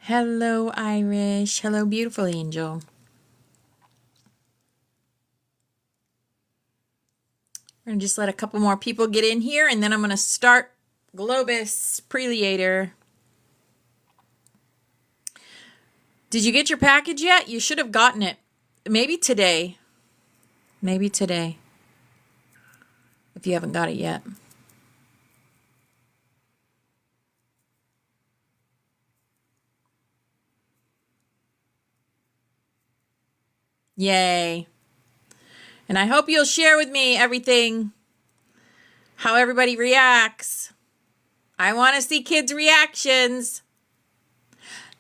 Hello, Irish. Hello, beautiful angel. We're going to just let a couple more people get in here, and then I'm going to start Globus Preliator. Did you get your package yet? You should have gotten it. Maybe today. Maybe today. If you haven't got it yet. Yay. And I hope you'll share with me everything, how everybody reacts. I want to see kids' reactions.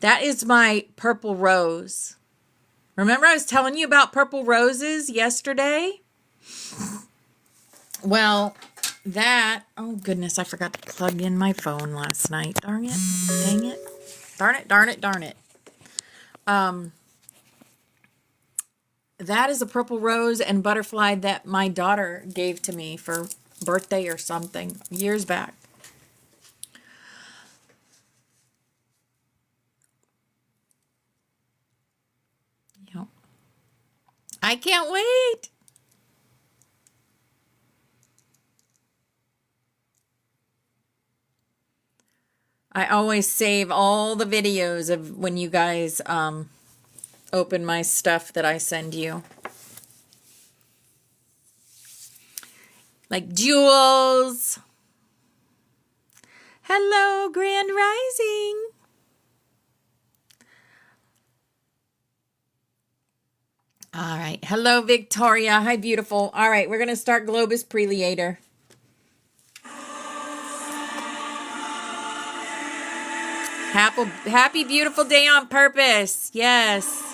That is my purple rose. Remember I was telling you about purple roses yesterday? Well, oh goodness, I forgot to plug in my phone last night. Darn it. Dang it. Darn it. That is a purple rose and butterfly that my daughter gave to me for birthday or something years back. Yep. I can't wait. I always save all the videos of when you guys open my stuff that I send you. Like Jules. Hello, Grand Rising. All right. Hello, Victoria. Hi, beautiful. All right, we're going to start Globus Preliator. Happy, beautiful day on purpose. Yes.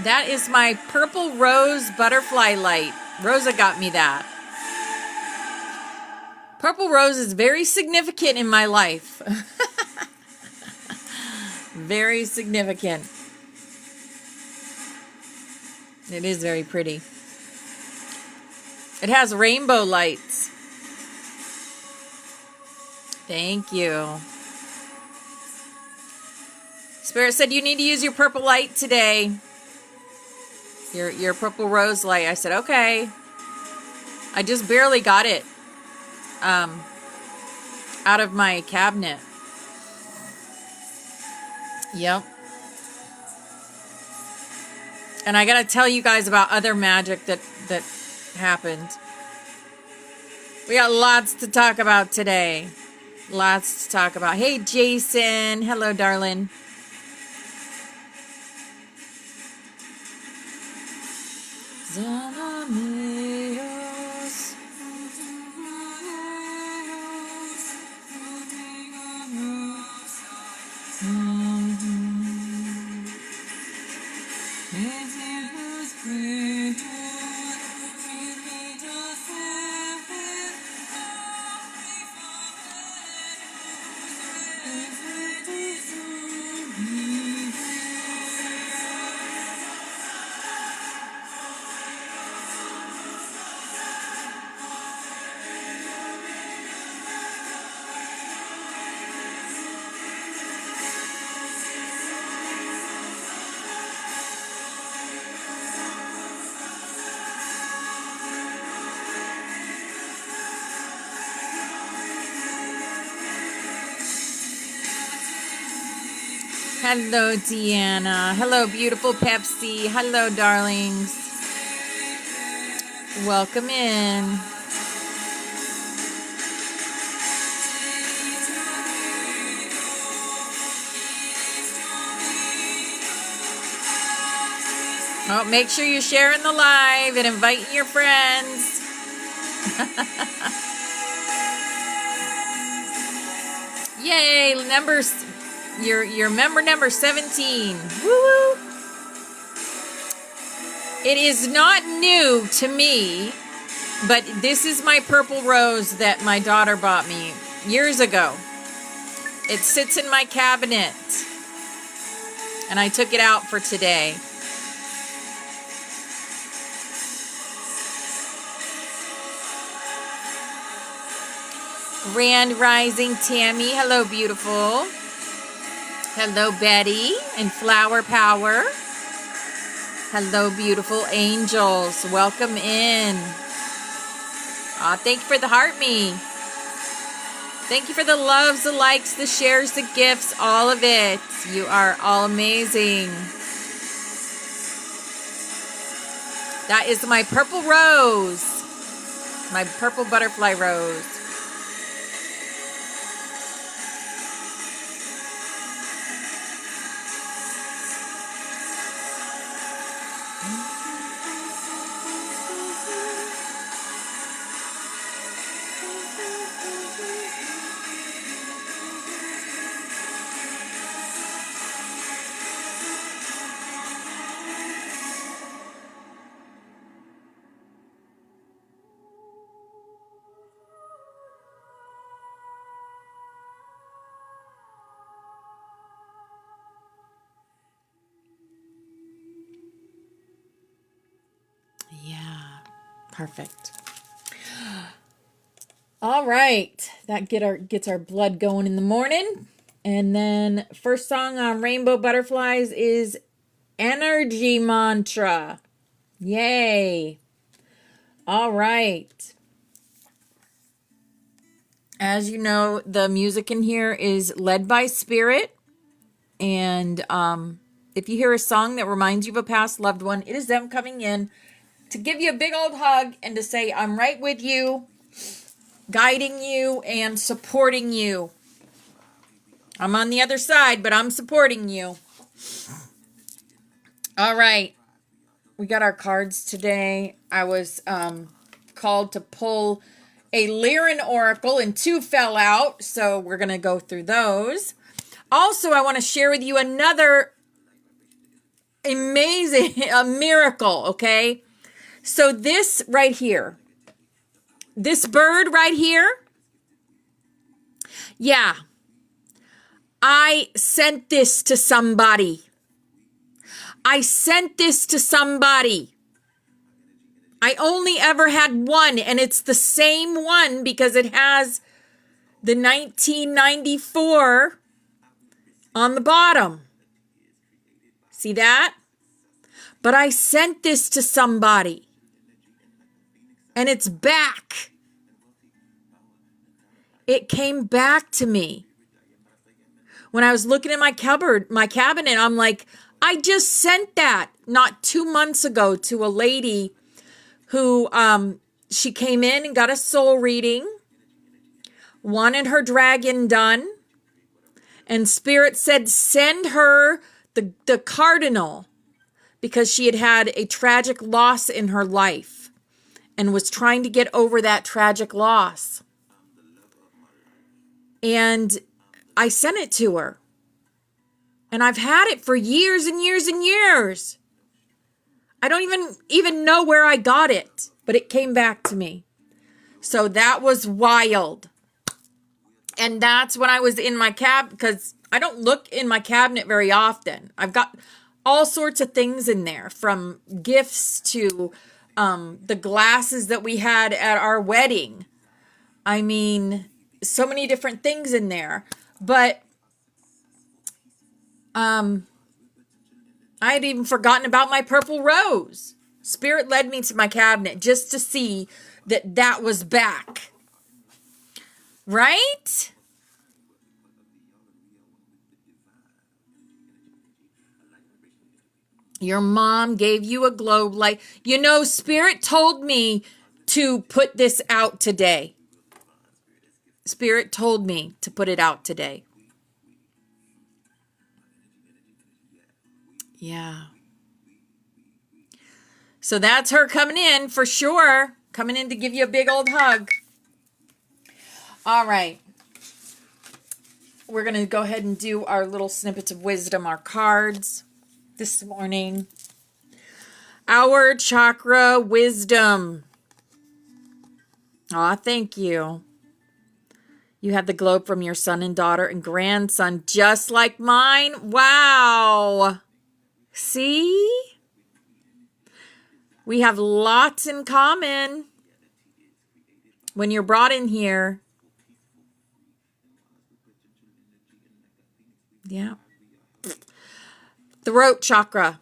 That is my purple rose butterfly light. Rosa got me that. Purple rose is very significant in my life. Very significant. It is very pretty. It has rainbow lights. Thank you. Spirit said you need to use your purple light today. Your purple rose light. I said, okay. I just barely got it out of my cabinet. Yep. And I got to tell you guys about other magic that happened. We got lots to talk about today. Lots to talk about. Hey, Jason. Hello, darling. Hello, Deanna. Hello, beautiful Pepsi. Hello, darlings. Welcome in. Oh, make sure you're sharing the live and inviting your friends. Yay, your member number 17. Woo! It is not new to me, but this is my purple rose that my daughter bought me years ago. It sits in my cabinet, and I took it out for today. Grand Rising Tammy. Hello, beautiful. Hello, Betty and Flower Power. Hello, beautiful angels. Welcome in. Aw, thank you for the heart me. Thank you for the loves, the likes, the shares, the gifts, all of it. You are all amazing. That is my purple rose. My purple butterfly rose. Yeah, perfect. All right, that gets our blood going in the morning. And then first song on Rainbow Butterflies is Energy Mantra. Yay. All right. As you know, the music in here is led by Spirit. And if you hear a song that reminds you of a past loved one, it is them coming in to give you a big old hug and to say, I'm right with you, guiding you and supporting you. I'm on the other side, but I'm supporting you. All right. We got our cards today. I was called to pull a Lyran Oracle and 2 fell out. So we're going to go through those. Also, I want to share with you another amazing miracle, okay? So this right here, this bird right here, yeah, I sent this to somebody. I sent this to somebody. I only ever had one, and it's the same one because it has the 1994 on the bottom. See that? But I sent this to somebody, and it's back. It came back to me. When I was looking in my cabinet, I'm like, I just sent that not 2 months ago to a lady who she came in and got a soul reading, wanted her dragon done, and Spirit said send her the cardinal because she had had a tragic loss in her life and was trying to get over that tragic loss. And I sent it to her. And I've had it for years and years and years. I don't even know where I got it, but it came back to me. So that was wild. And that's when I was in my because I don't look in my cabinet very often. I've got all sorts of things in there, from gifts to the glasses that we had at our wedding. I mean, so many different things in there. But I had even forgotten about my purple rose. Spirit led me to my cabinet just to see that was back. Right? Your mom gave you a globe light. You know, Spirit told me to put this out today. Spirit told me to put it out today. Yeah. So that's her coming in for sure. Coming in to give you a big old hug. All right. We're going to go ahead and do our little snippets of wisdom, our cards this morning. Our chakra wisdom. Aw, thank you. You had the globe from your son and daughter and grandson, just like mine. Wow. See? We have lots in common. When you're brought in here, Yeah. Throat chakra.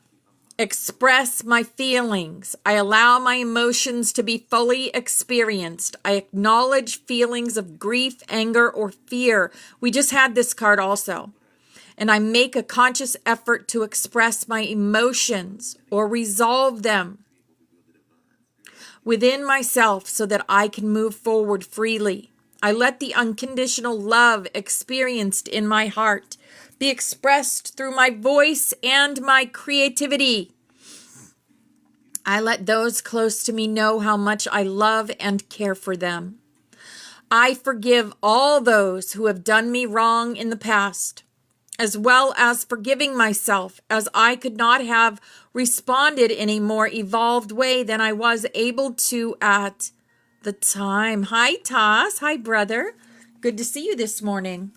Express my feelings. I allow my emotions to be fully experienced. I acknowledge feelings of grief, anger, or fear. We just had this card also. And I make a conscious effort to express my emotions or resolve them within myself so that I can move forward freely. I let the unconditional love experienced in my heart be expressed through my voice and my creativity. I let those close to me know how much I love and care for them. I forgive all those who have done me wrong in the past, as well as forgiving myself, as I could not have responded in a more evolved way than I was able to at the time. Hi, Toss. Hi, brother. Good to see you this morning.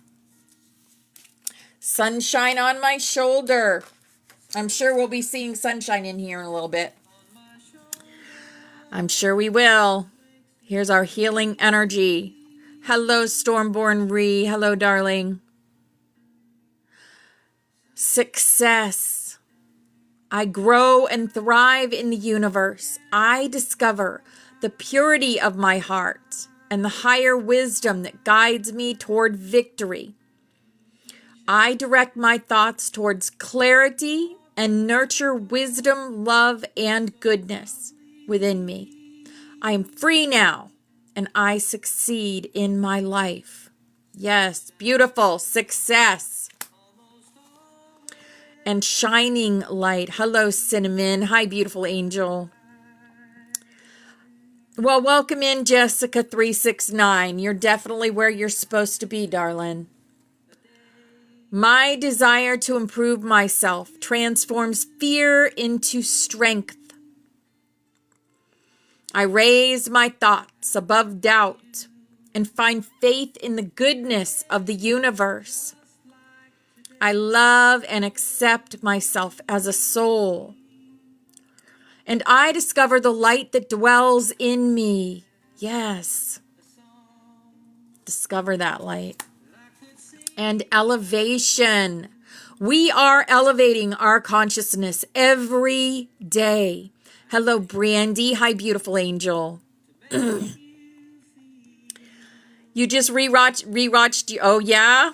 Sunshine on my shoulder. I'm sure we'll be seeing sunshine in here in a little bit. I'm sure we will. Here's our healing energy. Hello, Stormborn Ree. Hello, darling. Success. I grow and thrive in the universe. I discover the purity of my heart and the higher wisdom that guides me toward victory. I direct my thoughts towards clarity and nurture wisdom, love, and goodness within me. I am free now, and I succeed in my life. Yes, beautiful success. And shining light. Hello, Cinnamon. Hi, beautiful angel. Well, welcome in, Jessica 369. You're definitely where you're supposed to be, darling. My desire to improve myself transforms fear into strength. I raise my thoughts above doubt and find faith in the goodness of the universe. I love and accept myself as a soul. And I discover the light that dwells in me. Yes. Discover that light. And elevation. We are elevating our consciousness every day. Hello, Brandy. Hi, beautiful angel. You just rewatched. Oh, yeah?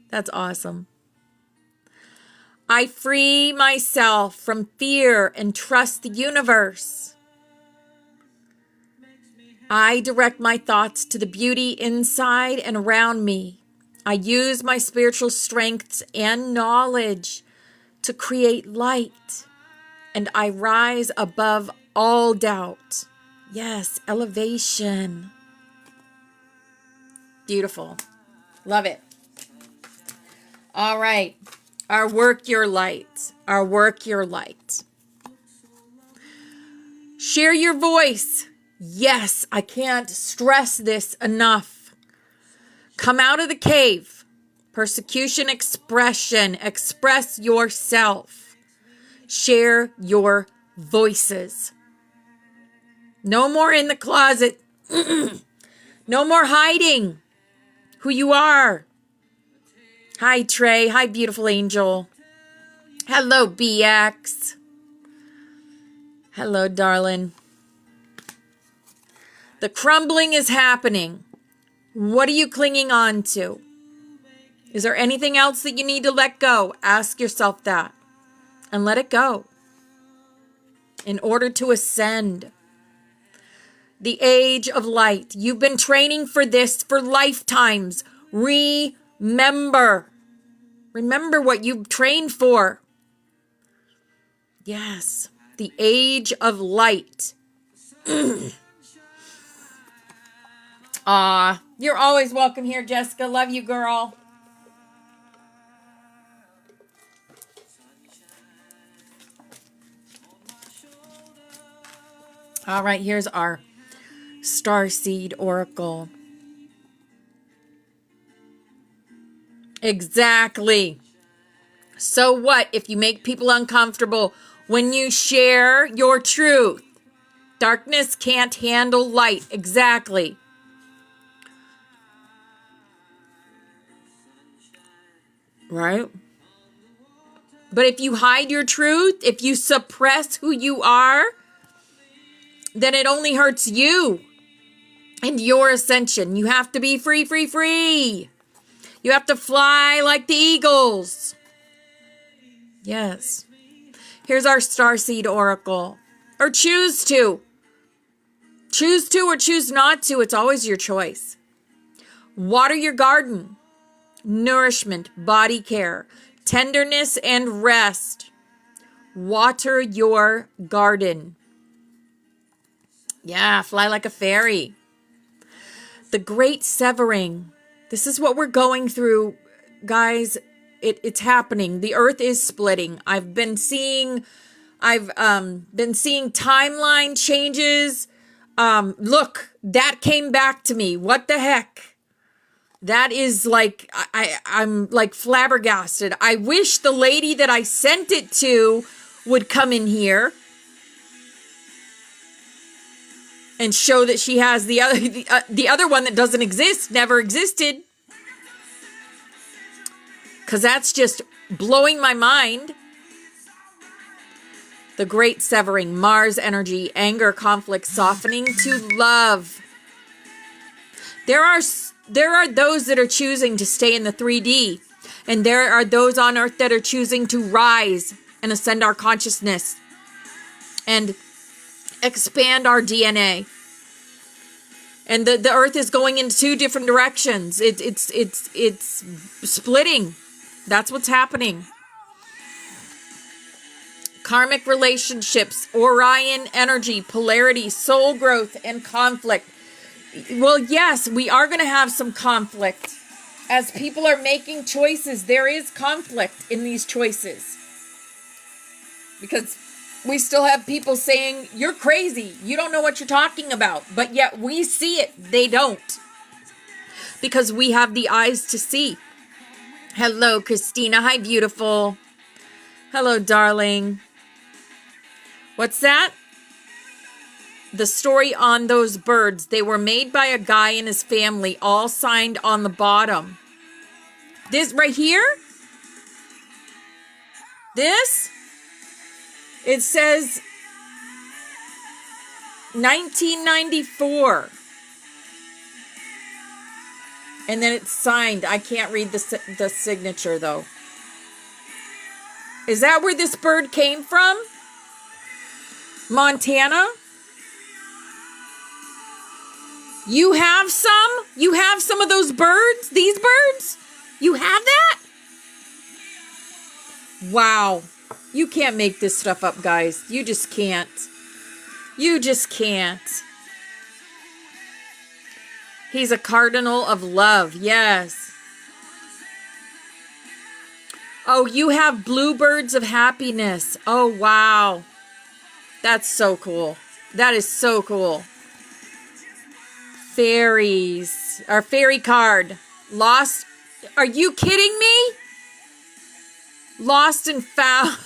That's awesome. I free myself from fear and trust the universe. I direct my thoughts to the beauty inside and around me. I use my spiritual strengths and knowledge to create light, and I rise above all doubt. Yes, elevation. Beautiful. Love it. All right. Our work your light. Our work your light. Share your voice. Yes, I can't stress this enough. Come out of the cave. Persecution expression. Express yourself. Share your voices. No more in the closet. No more hiding who you are. Hi, Trey. Hi, beautiful angel. Hello, BX. Hello, darling. The crumbling is happening. What are you clinging on to? Is there anything else that you need to let go? Ask yourself that and let it go in order to ascend. The age of light. You've been training for this for lifetimes. Remember what you've trained for. Yes, the age of light. You're always welcome here, Jessica. Love you, girl. All right, here's our Starseed Oracle. Exactly. So what if you make people uncomfortable when you share your truth? Darkness can't handle light. Exactly. right? But if you hide your truth, if you suppress who you are, then it only hurts you and your ascension. You have to be free, free, free. You have to fly like the eagles. Yes. Here's our starseed oracle. Or choose to. Choose to or choose not to. It's always your choice. Water your garden. Nourishment, body care, tenderness, and rest. Water your garden. Yeah, fly like a fairy. The great severing. This is what we're going through, guys. It's happening. The earth is splitting. I've been seeing timeline changes. Look, that came back to me. What the heck? That is like, I'm like flabbergasted. I wish the lady that I sent it to would come in here and show that she has the other one that doesn't exist, never existed. Because that's just blowing my mind. The great severing, Mars energy, anger, conflict, softening to love. There are those that are choosing to stay in the 3D. And there are those on Earth that are choosing to rise and ascend our consciousness and expand our DNA. And the Earth is going in two different directions. It's splitting. That's what's happening. Karmic relationships, Orion energy, polarity, soul growth, and conflict. Well, yes, we are going to have some conflict. As people are making choices, there is conflict in these choices. Because we still have people saying, you're crazy. You don't know what you're talking about. But yet we see it. They don't. Because we have the eyes to see. Hello, Christina. Hi, beautiful. Hello, darling. What's that? The story on those birds. They were made by a guy and his family, all signed on the bottom. This right here? This? It says 1994. And then it's signed. I can't read the signature, though. Is that where this bird came from? Montana? You have some? You have some of those birds? These birds? You have that? Wow. You can't make this stuff up, guys. You just can't. You just can't. He's a cardinal of love. Yes. Oh, you have bluebirds of happiness. Oh, wow. That's so cool. That is so cool. Fairies. Our fairy card. Lost. Are you kidding me? Lost and found.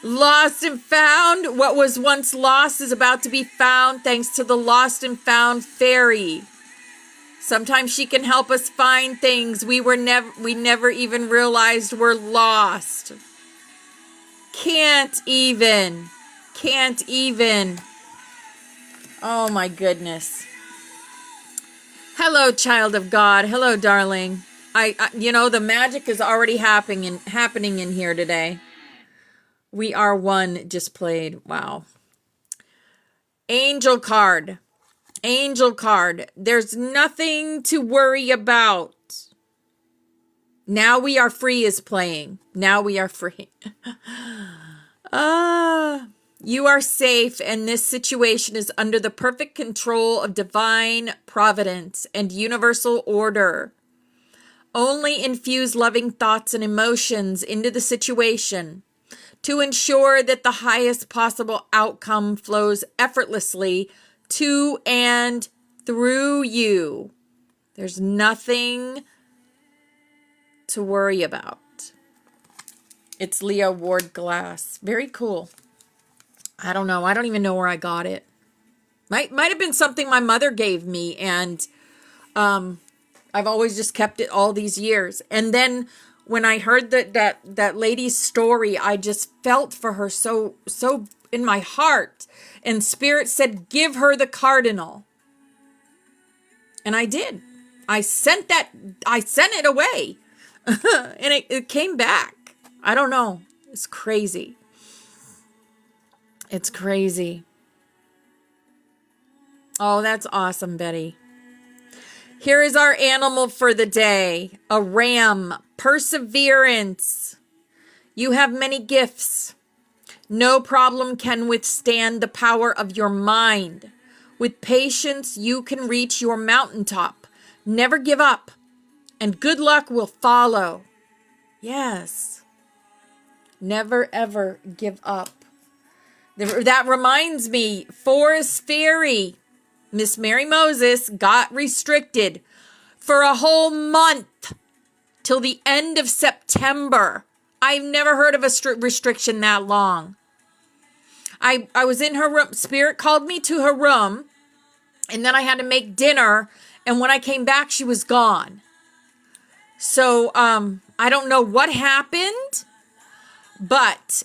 Lost and found. What was once lost is about to be found thanks to the lost and found fairy. Sometimes she can help us find things we never even realized were lost. Can't even. Oh my goodness. Hello, child of God. Hello, darling. I the magic is already happening in here today. We Are One just played. Wow. Angel card. There's nothing to worry about. Now We Are Free is playing. Now we are free. You are safe, and this situation is under the perfect control of divine providence and universal order. Only infuse loving thoughts and emotions into the situation to ensure that the highest possible outcome flows effortlessly to and through you. There's nothing to worry about. It's Leo Ward Glass. Very cool. I don't know. I don't even know where I got it. Might have been something my mother gave me, and I've always just kept it all these years. And then when I heard that lady's story, I just felt for her so in my heart. And Spirit said, give her the cardinal. And I did. I sent it away. And it came back. I don't know. It's crazy. It's crazy. Oh, that's awesome, Betty. Here is our animal for the day. A ram. Perseverance. You have many gifts. No problem can withstand the power of your mind. With patience, you can reach your mountaintop. Never give up, and good luck will follow. Yes. Never, ever give up. That reminds me, Forest Fairy, Miss Mary Moses, got restricted for a whole month till the end of September. I've never heard of a restriction that long. I was in her room. Spirit called me to her room, and then I had to make dinner. And when I came back, she was gone. So I don't know what happened, but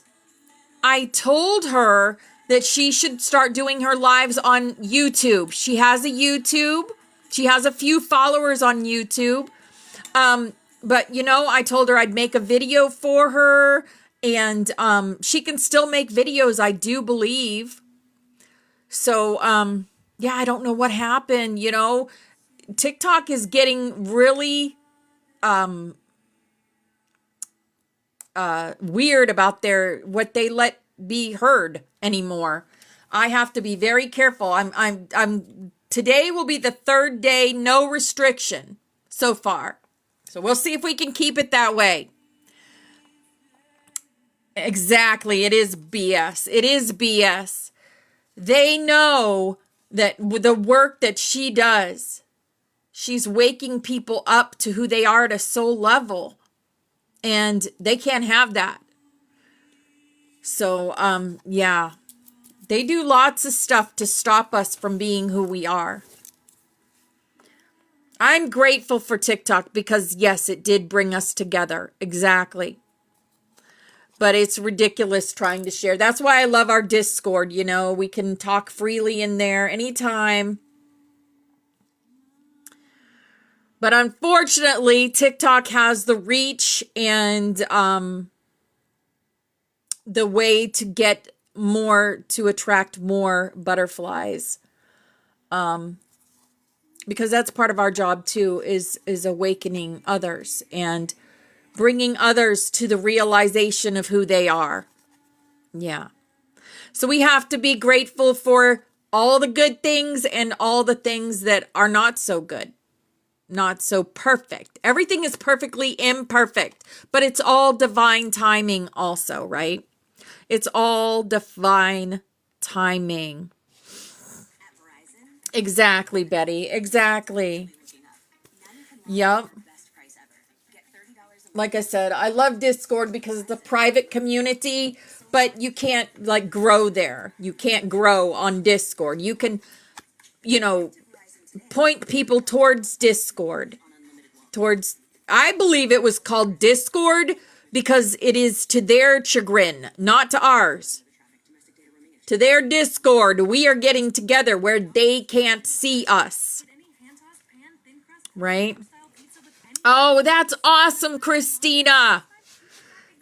I told her that she should start doing her lives on YouTube. She has a YouTube. She has a few followers on YouTube. But, you know, I told her I'd make a video for her, and she can still make videos, I do believe. So, yeah, I don't know what happened, you know. TikTok is getting really weird about what they let be heard anymore. I have to be very careful. Today will be the third day, no restriction so far. So we'll see if we can keep it that way. Exactly. It is BS. It is BS. They know that the work that she does, she's waking people up to who they are at a soul level. And they can't have that. So, yeah. They do lots of stuff to stop us from being who we are. I'm grateful for TikTok because, yes, it did bring us together. Exactly. But it's ridiculous trying to share. That's why I love our Discord, you know. We can talk freely in there anytime. But unfortunately, TikTok has the reach and the way to get more, to attract more butterflies. Because that's part of our job too, is awakening others and bringing others to the realization of who they are. Yeah. So we have to be grateful for all the good things and all the things that are not so good, not so perfect. Everything is perfectly imperfect, but it's all divine timing also, right? It's all divine timing. Exactly, Betty. Exactly. Yep. Like I said, I love Discord because it's a private community, but you can't like grow there. You can't grow on Discord. You can, you know, point people towards Discord. I believe it was called Discord because it is to their chagrin, not to ours. To their Discord, we are getting together where they can't see us. Right? Oh, that's awesome, Christina.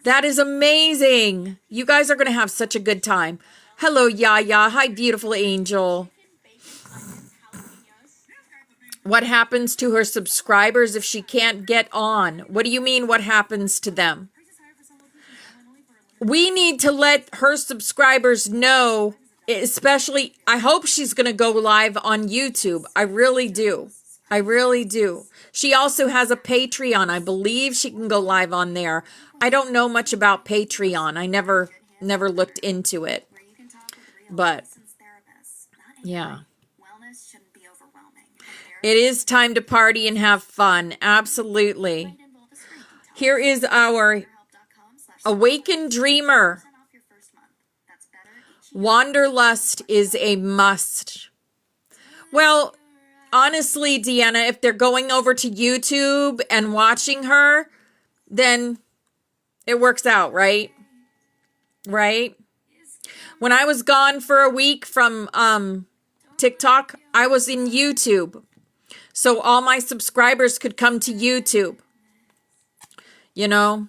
That is amazing. You guys are going to have such a good time. Hello, Yaya. Hi, beautiful angel. What happens to her subscribers if she can't get on? What do you mean, what happens to them? We need to let her subscribers know, especially, I hope she's going to go live on YouTube. I really do. I really do. She also has a Patreon. I believe she can go live on there. I don't know much about Patreon. I never looked into it. But, yeah. It is time to party and have fun. Absolutely. Here is our Awakened Dreamer. Wanderlust is a must. Well, honestly, Deanna, if they're going over to YouTube and watching her, then it works out, right? Right? When I was gone for a week from TikTok, I was in YouTube. So all my subscribers could come to YouTube. You know?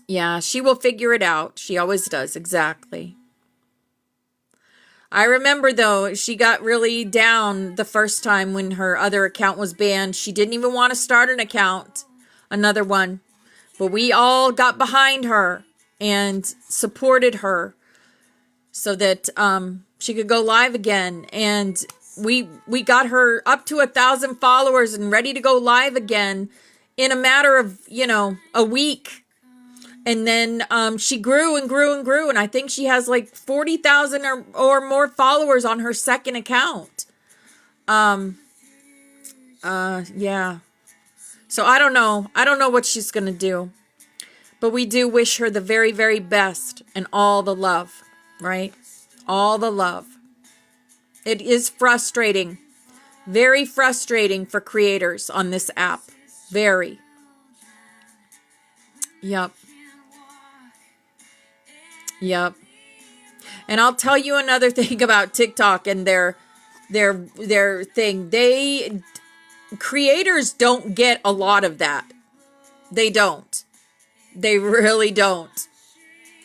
Yeah, she will figure it out. She always does. Exactly. I remember, though, she got really down the first time when her other account was banned. She didn't even want to start an account, another one. But we all got behind her and supported her so that she could go live again. And we got her up to 1,000 followers and ready to go live again in a matter of, a week. And then she grew and grew and grew. And I think she has like 40,000 or more followers on her second account. Yeah. So I don't know. I don't know what she's going to do. But we do wish her the very, very best and all the love, right? All the love. It is frustrating. Very frustrating for creators on this app. Very. Yep. Yep. And I'll tell you another thing about TikTok and their thing. Creators don't get a lot of that. They don't. They really don't.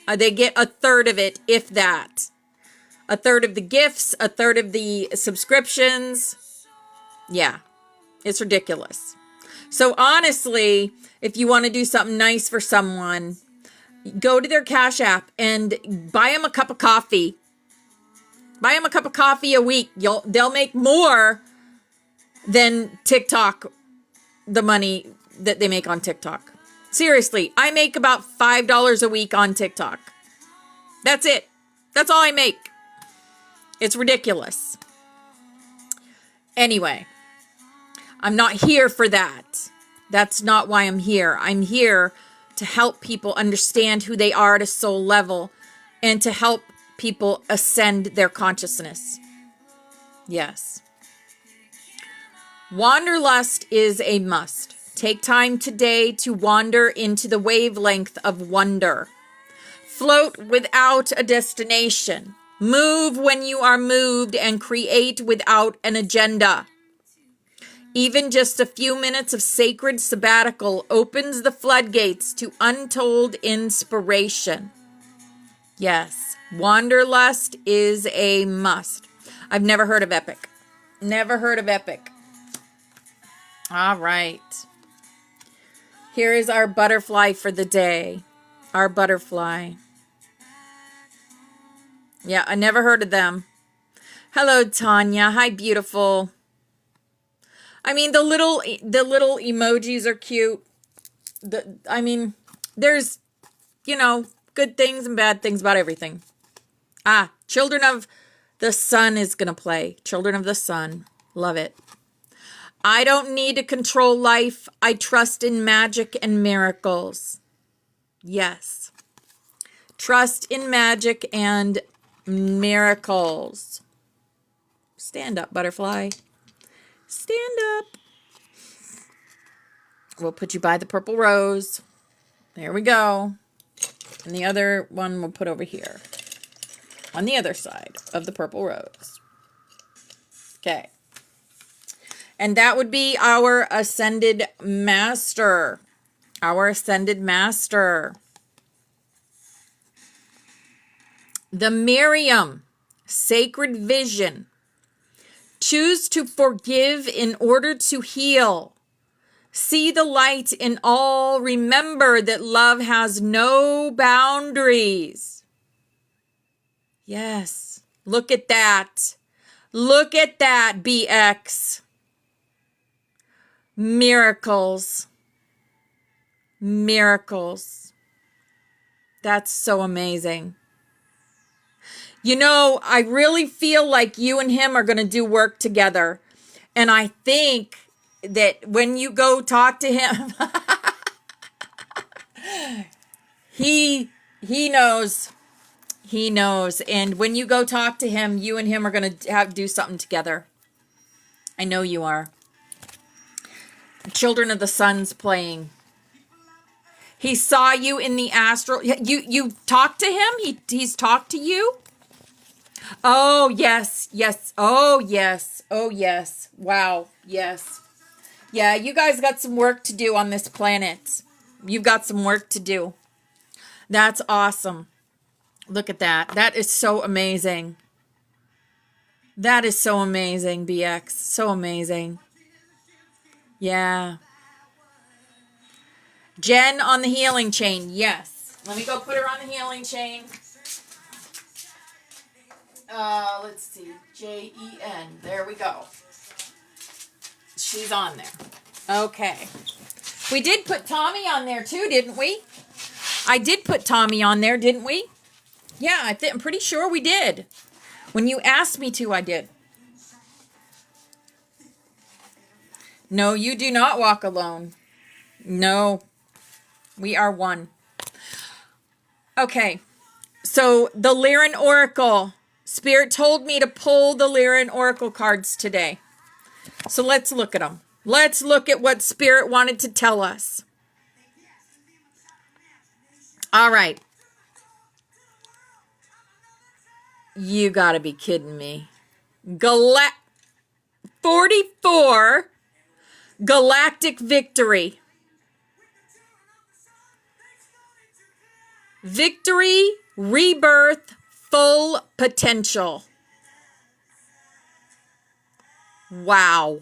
They get a third of it, if that. A third of the gifts, a third of the subscriptions. Yeah. It's ridiculous. So honestly, if you want to do something nice for someone, go to their Cash App and buy them a cup of coffee. Buy them a cup of coffee a week. They'll make more than TikTok, the money that they make on TikTok. Seriously, I make about $5 a week on TikTok. That's it. That's all I make. It's ridiculous. Anyway, I'm not here for that. That's not why I'm here. I'm here to help people understand who they are at a soul level and to help people ascend their consciousness. Yes. Wanderlust is a must. Take time today to wander into the wavelength of wonder. Float without a destination. Move when you are moved and create without an agenda. Even just a few minutes of sacred sabbatical opens the floodgates to untold inspiration. Yes, Wanderlust is a must. I've never heard of Epic. Never heard of Epic. All right. Here is our butterfly for the day. Our butterfly. Yeah, I never heard of them. Hello, Tanya. Hi, beautiful. I mean, the little emojis are cute. There's, good things and bad things about everything. Children of the Sun is going to play. Children of the Sun. Love it. I don't need to control life. I trust in magic and miracles. Yes. Trust in magic and miracles. Stand up, butterfly. Stand up. We'll put you by the purple rose. There we go. And the other one we'll put over here. On the other side of the purple rose. Okay. And that would be our Ascended Master. Our Ascended Master. The Miriam. Sacred Vision. Choose to forgive in order to heal. See the light in all. Remember that love has no boundaries. Yes. Look at that. Look at that, BX. Miracles. Miracles. That's so amazing. I really feel like you and him are going to do work together. And I think that when you go talk to him, he knows. He knows. And when you go talk to him, you and him are going to do something together. I know you are. Children of the Sun's playing. He saw you in the astral. You talked to him? He's talked to you? Oh, yes. Yes. Oh, yes. Oh, yes. Wow. Yes. Yeah, you guys got some work to do on this planet. You've got some work to do. That's awesome. Look at that. That is so amazing. That is so amazing, BX. So amazing. Yeah. Jen on the healing chain. Yes. Let me go put her on the healing chain. Let's see. Jen. There we go. She's on there. Okay. We did put Tommy on there too, didn't we? I did put Tommy on there, didn't we? Yeah, I'm pretty sure we did. When you asked me to, I did. No, you do not walk alone. No. We are one. Okay. So, the Lyran Oracle. Spirit told me to pull the Lyran Oracle cards today. So, let's look at them. Let's look at what Spirit wanted to tell us. All right. You gotta be kidding me. 44 Galactic Victory. Victory, rebirth, full potential. Wow.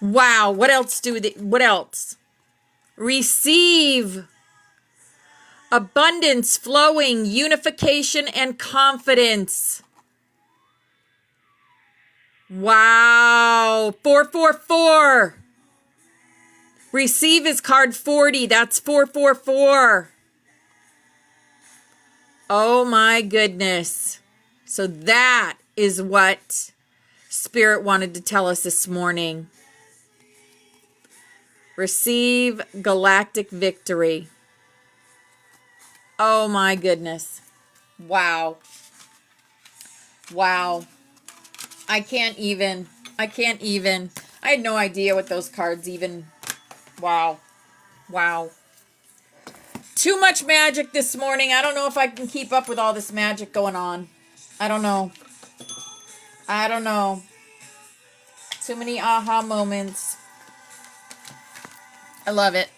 Wow. What else what else? Receive. Abundance, flowing, unification, and confidence. Wow. 444. Receive is card 40. That's 444. Oh my goodness. So that is what Spirit wanted to tell us this morning. Receive galactic victory. Oh my goodness. Wow. Wow. I can't even. I had no idea what those cards even. Wow. Wow. Too much magic this morning. I don't know if I can keep up with all this magic going on. I don't know. Too many aha moments. I love it.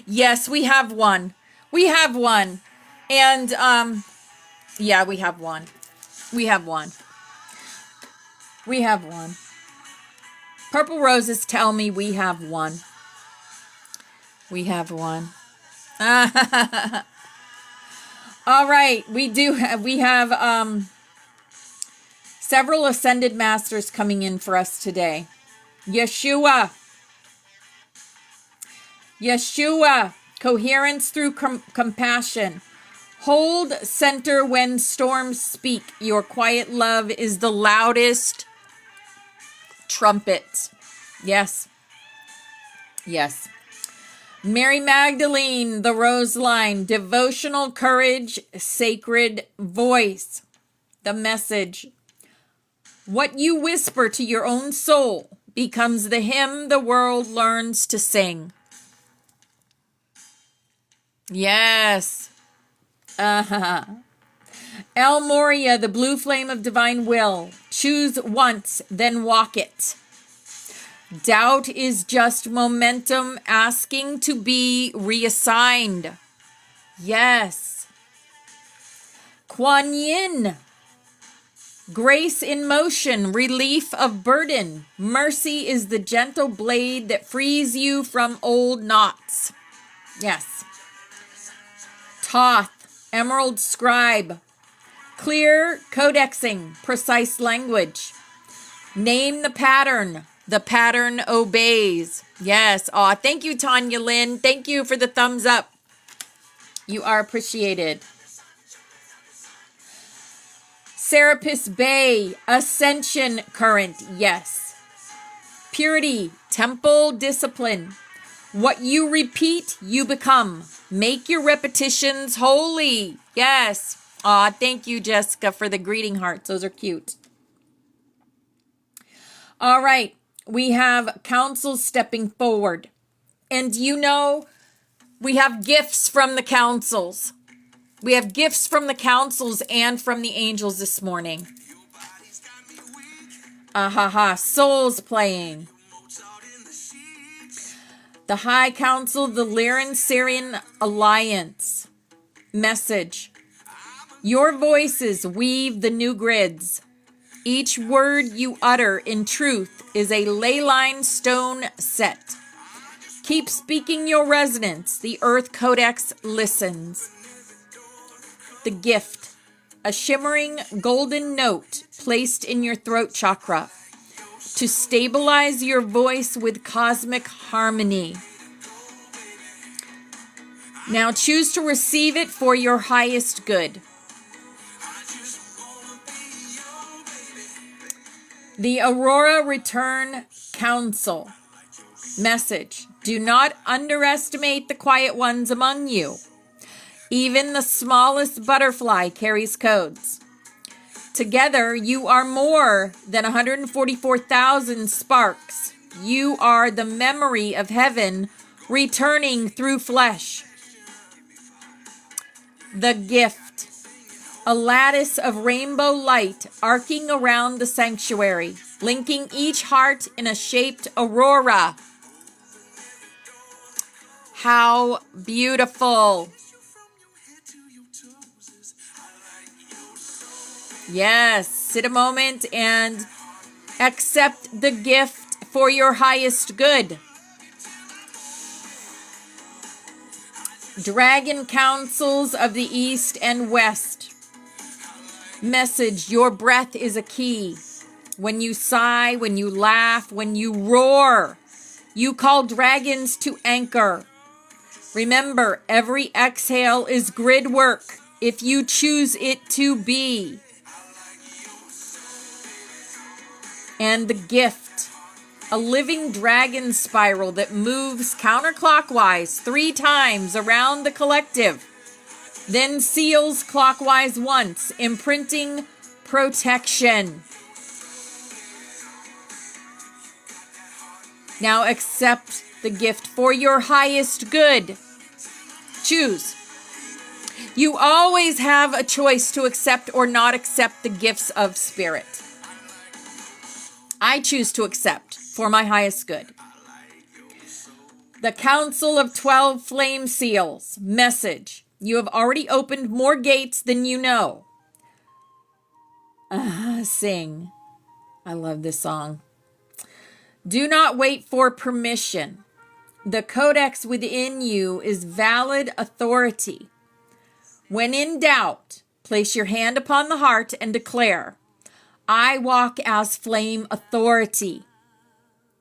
Yes, we have one. And, yeah, we have one. Purple roses tell me we have one. All right, we have several ascended masters coming in for us today. Yeshua, coherence through compassion. Hold center when storms speak. Your quiet love is the loudest trumpet. Yes. Mary Magdalene, the rose line. Devotional courage, sacred voice. The message. What you whisper to your own soul becomes the hymn the world learns to sing. Yes. El Moria, the blue flame of divine will. Choose once, then walk it. Doubt is just momentum asking to be reassigned. Yes. Kuan Yin. Grace in motion, relief of burden. Mercy is the gentle blade that frees you from old knots. Yes. Thoth, emerald scribe. Clear codexing, precise language. Name the pattern obeys. Yes. Aw, thank you, Tanya Lynn. Thank you for the thumbs up. You are appreciated. Serapis Bay, ascension current. Yes. Purity, temple discipline. What you repeat, you become. Make your repetitions holy. Yes. Aw, thank you, Jessica, for the greeting hearts. Those are cute. All right. We have councils stepping forward. And you know, we have gifts from the councils. We have gifts from the councils and from the angels this morning. Souls playing. The High Council, the Lyran-Syrian Alliance. Message. Your voices weave the new grids. Each word you utter in truth is a ley line stone set. Keep speaking your resonance. The Earth Codex listens. The gift. A shimmering golden note placed in your throat chakra to stabilize your voice with cosmic harmony. Now choose to receive it for your highest good. The Aurora Return Council. Message. Do not underestimate the quiet ones among you. Even the smallest butterfly carries codes. Together, you are more than 144,000 sparks. You are the memory of heaven returning through flesh. The gift. A lattice of rainbow light arcing around the sanctuary, linking each heart in a shaped aurora. How beautiful. Yes, sit a moment and accept the gift for your highest good. Dragon Councils of the East and West. Message, your breath is a key. When you sigh, when you laugh, when you roar, you call dragons to anchor. Remember, every exhale is grid work if you choose it to be. And the gift, a living dragon spiral that moves counterclockwise 3 times around the collective, then seals clockwise once, imprinting protection. Now accept the gift for your highest good. Choose. You always have a choice to accept or not accept the gifts of spirit. I choose to accept for my highest good. The Council of 12 Flame Seals. Message. You have already opened more gates than you know. Sing. I love this song. Do not wait for permission. The codex within you is valid authority. When in doubt, place your hand upon the heart and declare, I walk as flame authority.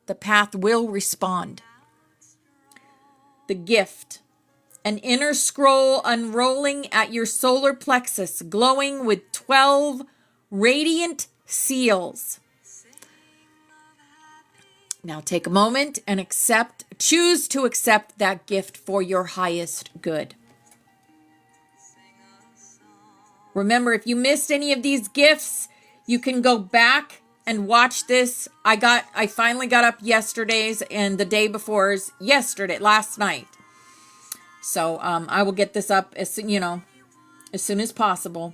The path will respond. The gift. An inner scroll unrolling at your solar plexus, glowing with 12 radiant seals. Now take a moment and choose to accept that gift for your highest good. Remember, if you missed any of these gifts, you can go back and watch this. I finally got up yesterday's and the day before's last night. So I will get this up as soon as possible.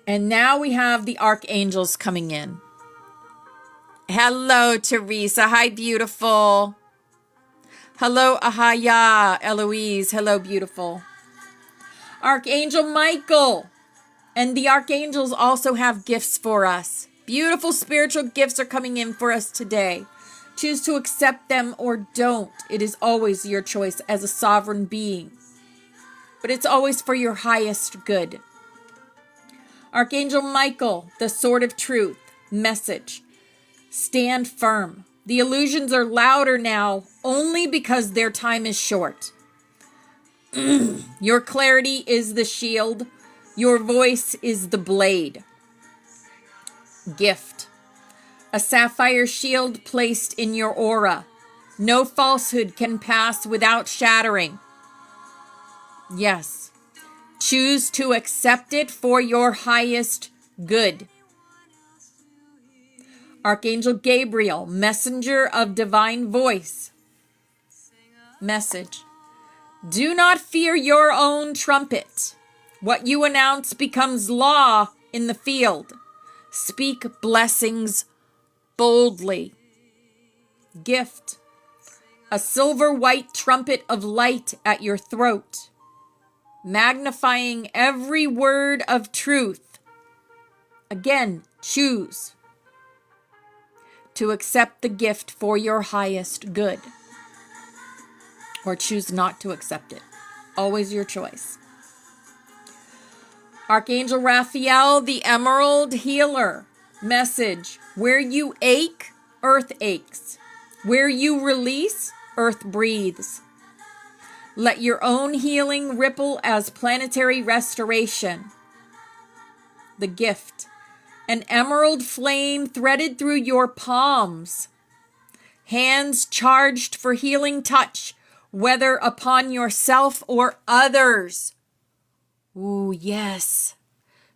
And now we have the archangels coming in. Hello, Teresa. Hi, beautiful. Hello, Ahaya. Eloise. Hello, beautiful. Archangel Michael. And the archangels also have gifts for us. Beautiful spiritual gifts are coming in for us today. Choose to accept them or don't. It is always your choice as a sovereign being. But it's always for your highest good. Archangel Michael, the sword of truth. Message. Stand firm. The illusions are louder now only because their time is short. Your clarity is the shield. Your voice is the blade. Gift. A sapphire shield placed in your aura. No falsehood can pass without shattering. Yes. Choose to accept it for your highest good. Archangel Gabriel, messenger of divine voice. Message. Do not fear your own trumpet. What you announce becomes law in the field. Speak blessings boldly. Gift. A silver white trumpet of light at your throat, magnifying every word of truth. Again, choose to accept the gift for your highest good, or choose not to accept it. Always your choice. Archangel Raphael, the Emerald Healer. Message. Where you ache, earth aches. Where you release, earth breathes. Let your own healing ripple as planetary restoration. The gift. An emerald flame threaded through your palms. Hands charged for healing touch, whether upon yourself or others. Ooh, yes.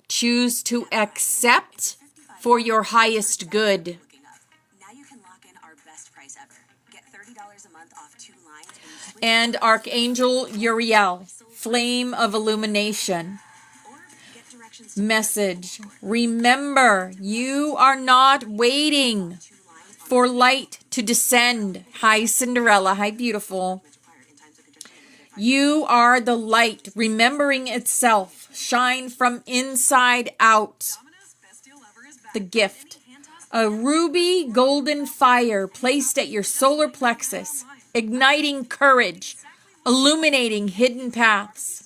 Choose to accept for your highest good. And Archangel Uriel, flame of illumination. Message. Remember, you are not waiting for light to descend. Hi, Cinderella. Hi, beautiful. You are the light, remembering itself. Shine from inside out. The gift. A ruby golden fire placed at your solar plexus, igniting courage, illuminating hidden paths.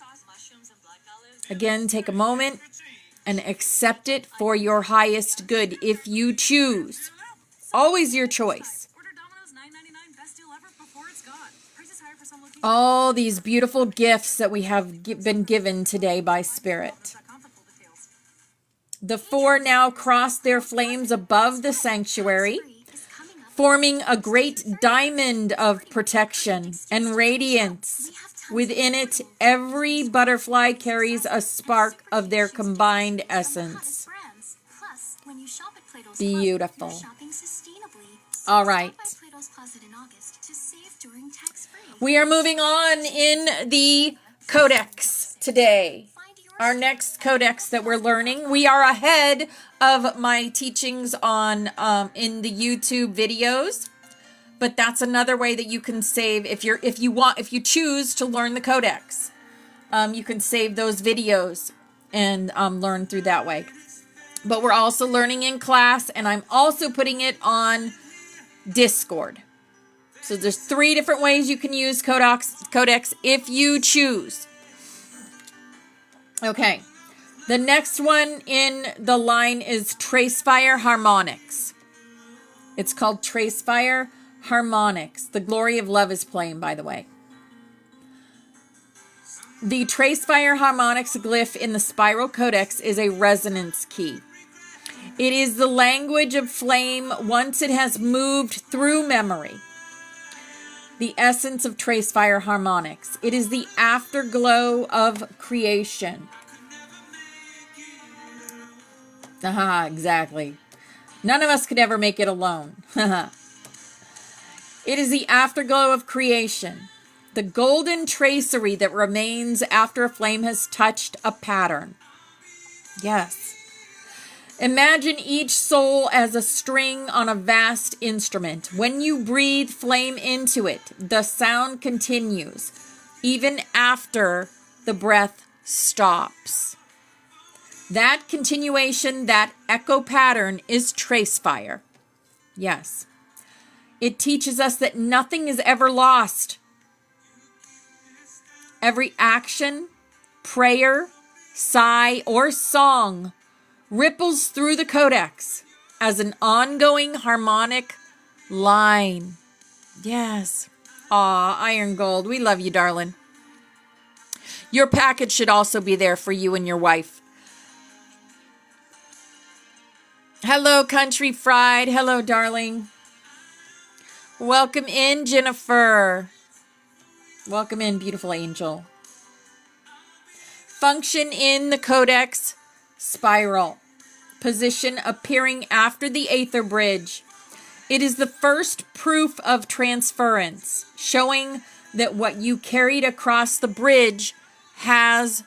Again, take a moment and accept it for your highest good if you choose. Always your choice. All these beautiful gifts that we have been given today by Spirit. The four now cross their flames above the sanctuary, forming a great diamond of protection and radiance. Within it, every butterfly carries a spark of their combined essence. Beautiful. All right. We are moving on in the codex today. Our next codex that we're learning. We are ahead of my teachings on in the YouTube videos. But that's another way that you can save if you choose to learn the codex. You can save those videos and learn through that way. But we're also learning in class, and I'm also putting it on Discord. So there's 3 different ways you can use codex if you choose. Okay. The next one in the line is Tracefire Harmonics. It's called Tracefire Harmonics. The Glory of Love is playing, by the way. The Tracefire Harmonics glyph in the Spiral Codex is a resonance key. It is the language of flame once it has moved through memory. The essence of Tracefire Harmonics. It is the afterglow of creation. Aha, exactly. None of us could ever make it alone. It is the afterglow of creation. The golden tracery that remains after a flame has touched a pattern. Yes. Imagine each soul as a string on a vast instrument. When you breathe flame into it, the sound continues, even after the breath stops. That continuation, that echo pattern is Tracefire. Yes. It teaches us that nothing is ever lost. Every action, prayer, sigh, or song ripples through the codex as an ongoing harmonic line. Yes. Aw, Iron Gold, we love you, darling. Your package should also be there for you and your wife. Hello, Country Fried. Hello, darling. Welcome in, Jennifer. Welcome in, beautiful angel. Function in the codex spiral. Position appearing after the Aether Bridge. It is the first proof of transference, showing that what you carried across the bridge has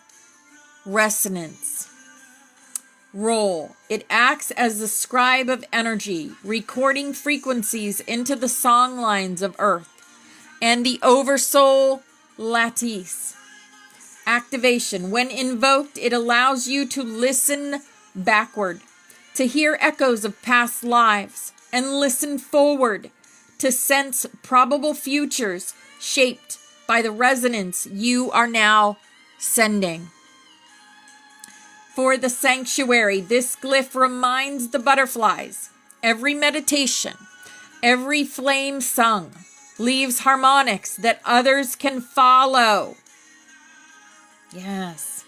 resonance. Role. It acts as the scribe of energy, recording frequencies into the song lines of Earth and the Oversoul Lattice. Activation. When invoked, it allows you to listen backward, to hear echoes of past lives, and listen forward to sense probable futures shaped by the resonance you are now sending. For the sanctuary, this glyph reminds the butterflies. Every meditation, every flame sung, leaves harmonics that others can follow. Yes.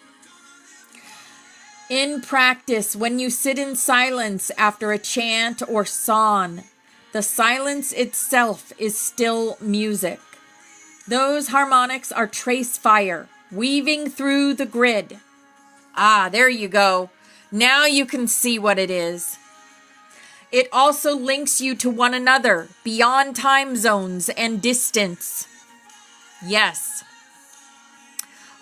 In practice, when you sit in silence after a chant or song, the silence itself is still music. Those harmonics are trace fire, weaving through the grid. Ah, there you go. Now you can see what it is. It also links you to one another, beyond time zones and distance. Yes.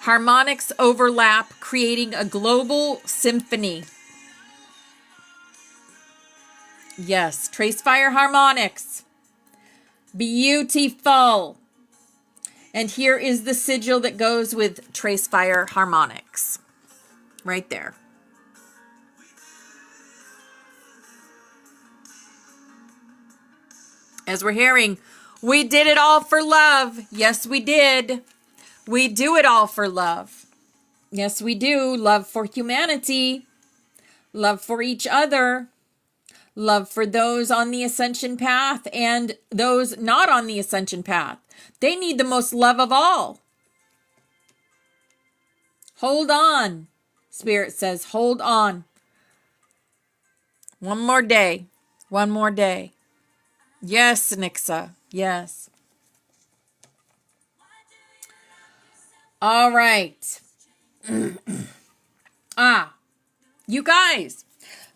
Harmonics overlap, creating a global symphony. Yes, trace fire harmonics. Beautiful. And here is the sigil that goes with trace fire harmonics. Right there. As we're hearing, we did it all for love. Yes, we did. We do it all for love. Yes, we do. Love for humanity. Love for each other. Love for those on the ascension path and those not on the ascension path. They need the most love of all. Hold on. Spirit says, hold on. One more day. One more day. Yes, Nixa. Yes. All right. You guys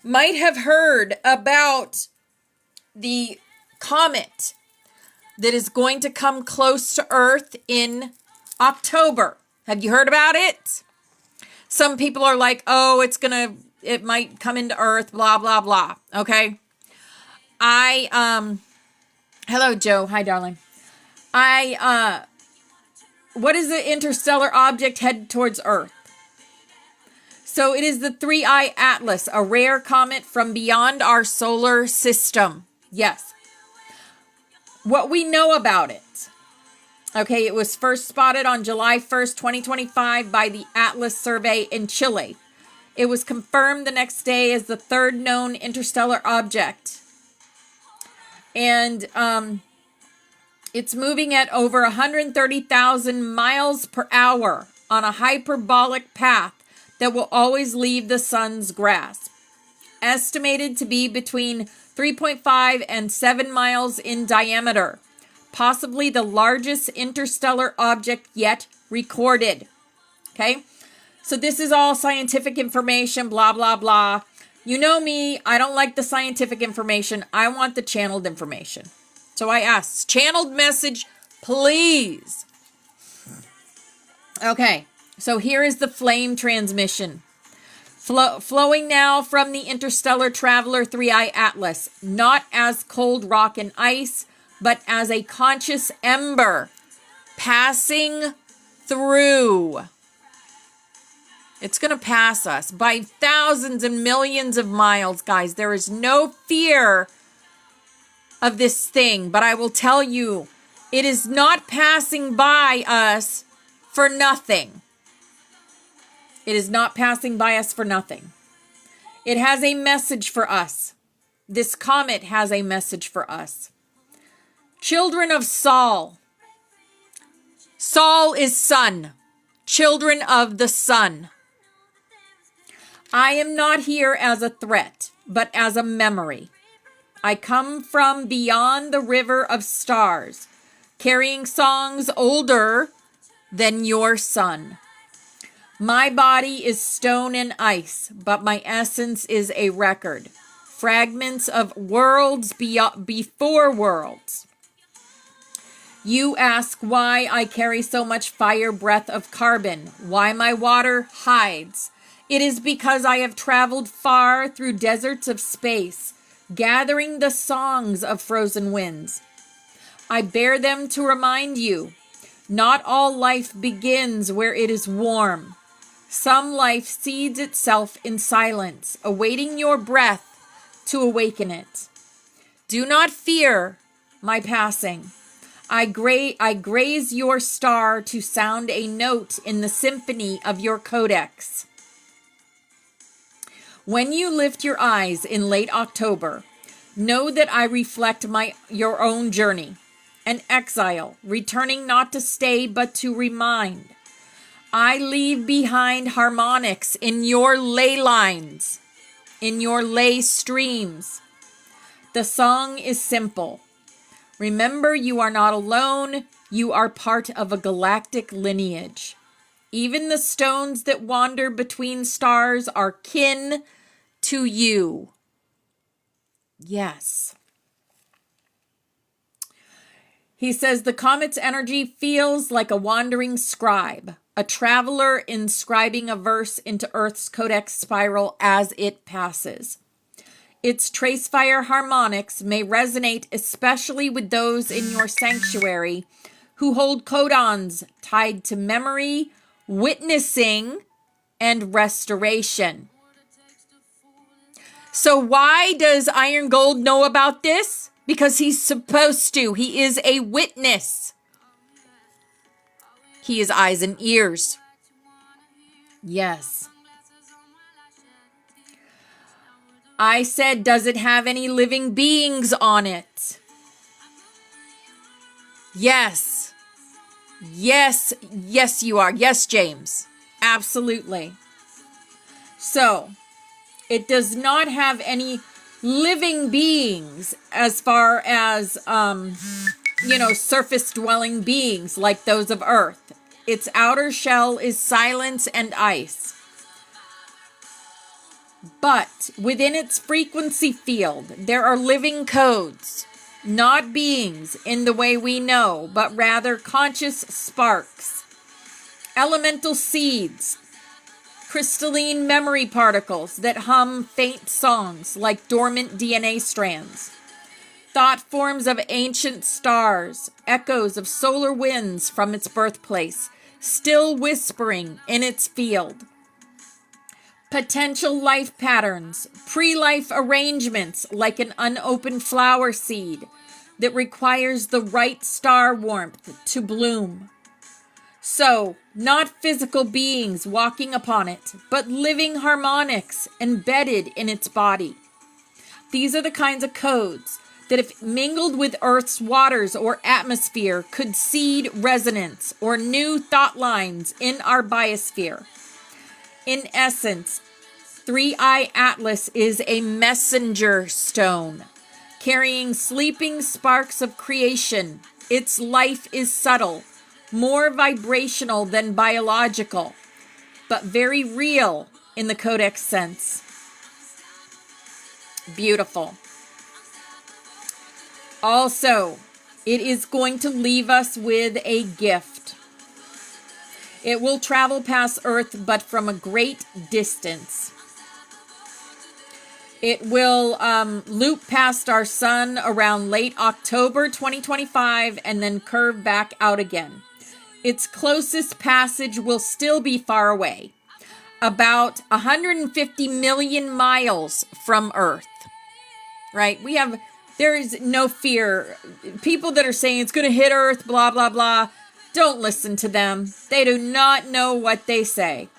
might have heard about the comet that is going to come close to Earth in October. Have you heard about it? Some people are like, oh, it might come into Earth, blah, blah, blah. Okay. Hello, Joe. Hi, darling. What is the interstellar object headed towards Earth? So it is the 3I Atlas, a rare comet from beyond our solar system. Yes. What we know about it. Okay, it was first spotted on July 1st, 2025 by the Atlas survey in Chile. It was confirmed the next day as the third known interstellar object. And it's moving at over 130,000 miles per hour on a hyperbolic path that will always leave the sun's grasp. Estimated to be between 3.5 and 7 miles in diameter. Possibly the largest interstellar object yet recorded. Okay? So this is all scientific information, blah, blah, blah. You know me, I don't like the scientific information. I want the channeled information. So I asked, channeled message, please. Okay, so here is the flame transmission. Flowing now from the interstellar traveler 3I Atlas, not as cold rock and ice, but as a conscious ember passing through. It's going to pass us by thousands and millions of miles, guys. There is no fear of this thing, but I will tell you, it is not passing by us for nothing. It is not passing by us for nothing. It has a message for us. This comet has a message for us. Children of Sol. Sol is sun. Children of the sun. I am not here as a threat, but as a memory. I come from beyond the river of stars, carrying songs older than your sun. My body is stone and ice, but my essence is a record. Fragments of worlds before worlds. You ask why I carry so much fire breath of carbon, why my water hides. It is because I have traveled far through deserts of space, gathering the songs of frozen winds. I bear them to remind you, not all life begins where it is warm. Some life seeds itself in silence, awaiting your breath to awaken it. Do not fear my passing. I graze your star to sound a note in the symphony of your codex. When you lift your eyes in late October, know that I reflect your own journey, an exile, returning not to stay but to remind. I leave behind harmonics in your ley lines, in your ley streams. The song is simple. Remember, you are not alone. You are part of a galactic lineage. Even the stones that wander between stars are kin to you. Yes. He says the comet's energy feels like a wandering scribe, a traveler inscribing a verse into Earth's codex spiral as it passes. Its tracefire harmonics may resonate especially with those in your sanctuary who hold codons tied to memory, witnessing, and restoration. So why does Iron Gold know about this? Because he's supposed to. He is a witness. He is eyes and ears. Yes. I said, does it have any living beings on it? Yes. Yes. Yes, you are. Yes, James. Absolutely. So, it does not have any living beings as far as, surface dwelling beings like those of Earth. Its outer shell is silence and ice. But within its frequency field, there are living codes, not beings in the way we know, but rather conscious sparks, elemental seeds, crystalline memory particles that hum faint songs like dormant DNA strands, thought forms of ancient stars, echoes of solar winds from its birthplace, still whispering in its field. Potential life patterns, pre-life arrangements like an unopened flower seed that requires the right star warmth to bloom. So, not physical beings walking upon it, but living harmonics embedded in its body. These are the kinds of codes that if mingled with Earth's waters or atmosphere could seed resonance or new thought lines in our biosphere. In essence, 3-Eye Atlas is a messenger stone, carrying sleeping sparks of creation. Its life is subtle, more vibrational than biological, but very real in the codex sense. Beautiful. Also, it is going to leave us with a gift. It will travel past Earth, but from a great distance. It will loop past our sun around late October 2025 and then curve back out again. Its closest passage will still be far away, about 150 million miles from Earth. Right? There is no fear. People that are saying it's going to hit Earth, blah, blah, blah, don't listen to them. They do not know what they say.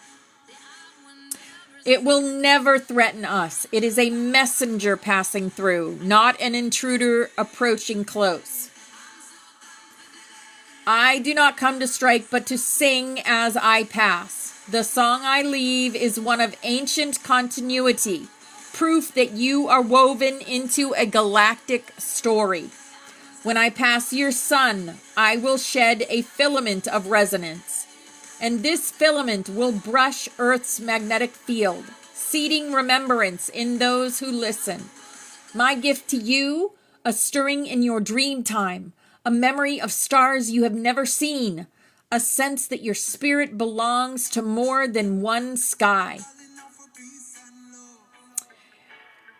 It will never threaten us. It is a messenger passing through, not an intruder approaching close. I do not come to strike, but to sing as I pass. The song I leave is one of ancient continuity, proof that you are woven into a galactic story. When I pass your sun, I will shed a filament of resonance. And this filament will brush Earth's magnetic field, seeding remembrance in those who listen. My gift to you, a stirring in your dream time, a memory of stars you have never seen, a sense that your spirit belongs to more than one sky.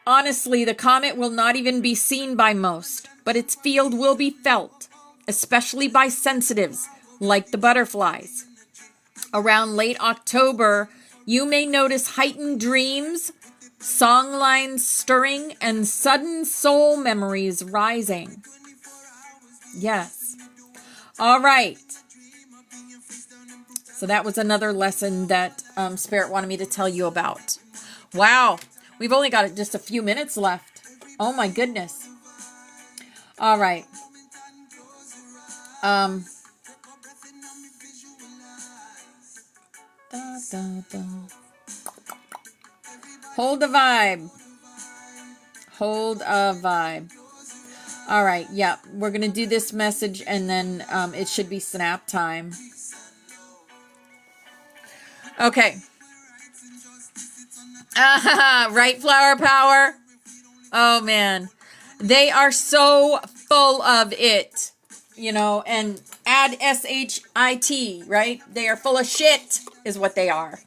Honestly, the comet will not even be seen by most, but its field will be felt, especially by sensitives like the butterflies. Around late October, you may notice heightened dreams, song lines stirring, and sudden soul memories rising. Yes. All right. So that was another lesson that Spirit wanted me to tell you about. Wow. We've only got just a few minutes left. Oh my goodness. All right. Hold a vibe. Hold a vibe. All right. Yeah. We're going to do this message and then it should be snap time. Okay. Right, flower power. Oh man, they are so full of it, you know, and add SHIT, right? They are full of shit is what they are.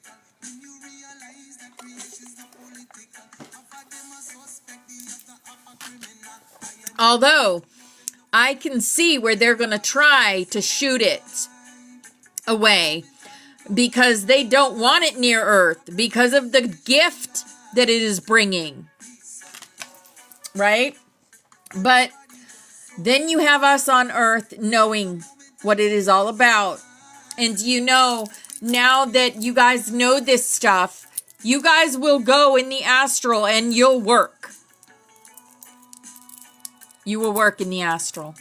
Although I can see where they're going to try to shoot it away, because they don't want it near Earth because of the gift that it is bringing. Right? But then you have us on Earth knowing what it is all about. And you know, now that you guys know this stuff, you guys will go in the astral and you'll work. You will work in the astral.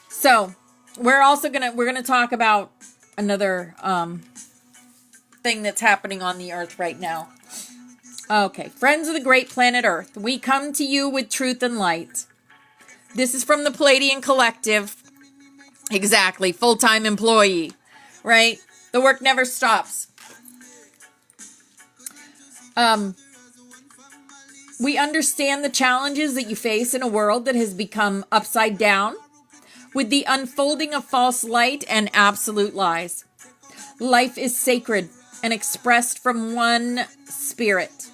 So, we're gonna talk about another thing that's happening on the Earth right now. Okay, friends of the great planet Earth, we come to you with truth and light. This is from the Palladian Collective. Exactly, full-time employee, right? The work never stops. We understand the challenges that you face in a world that has become upside down, with the unfolding of false light and absolute lies. Life is sacred and expressed from one spirit.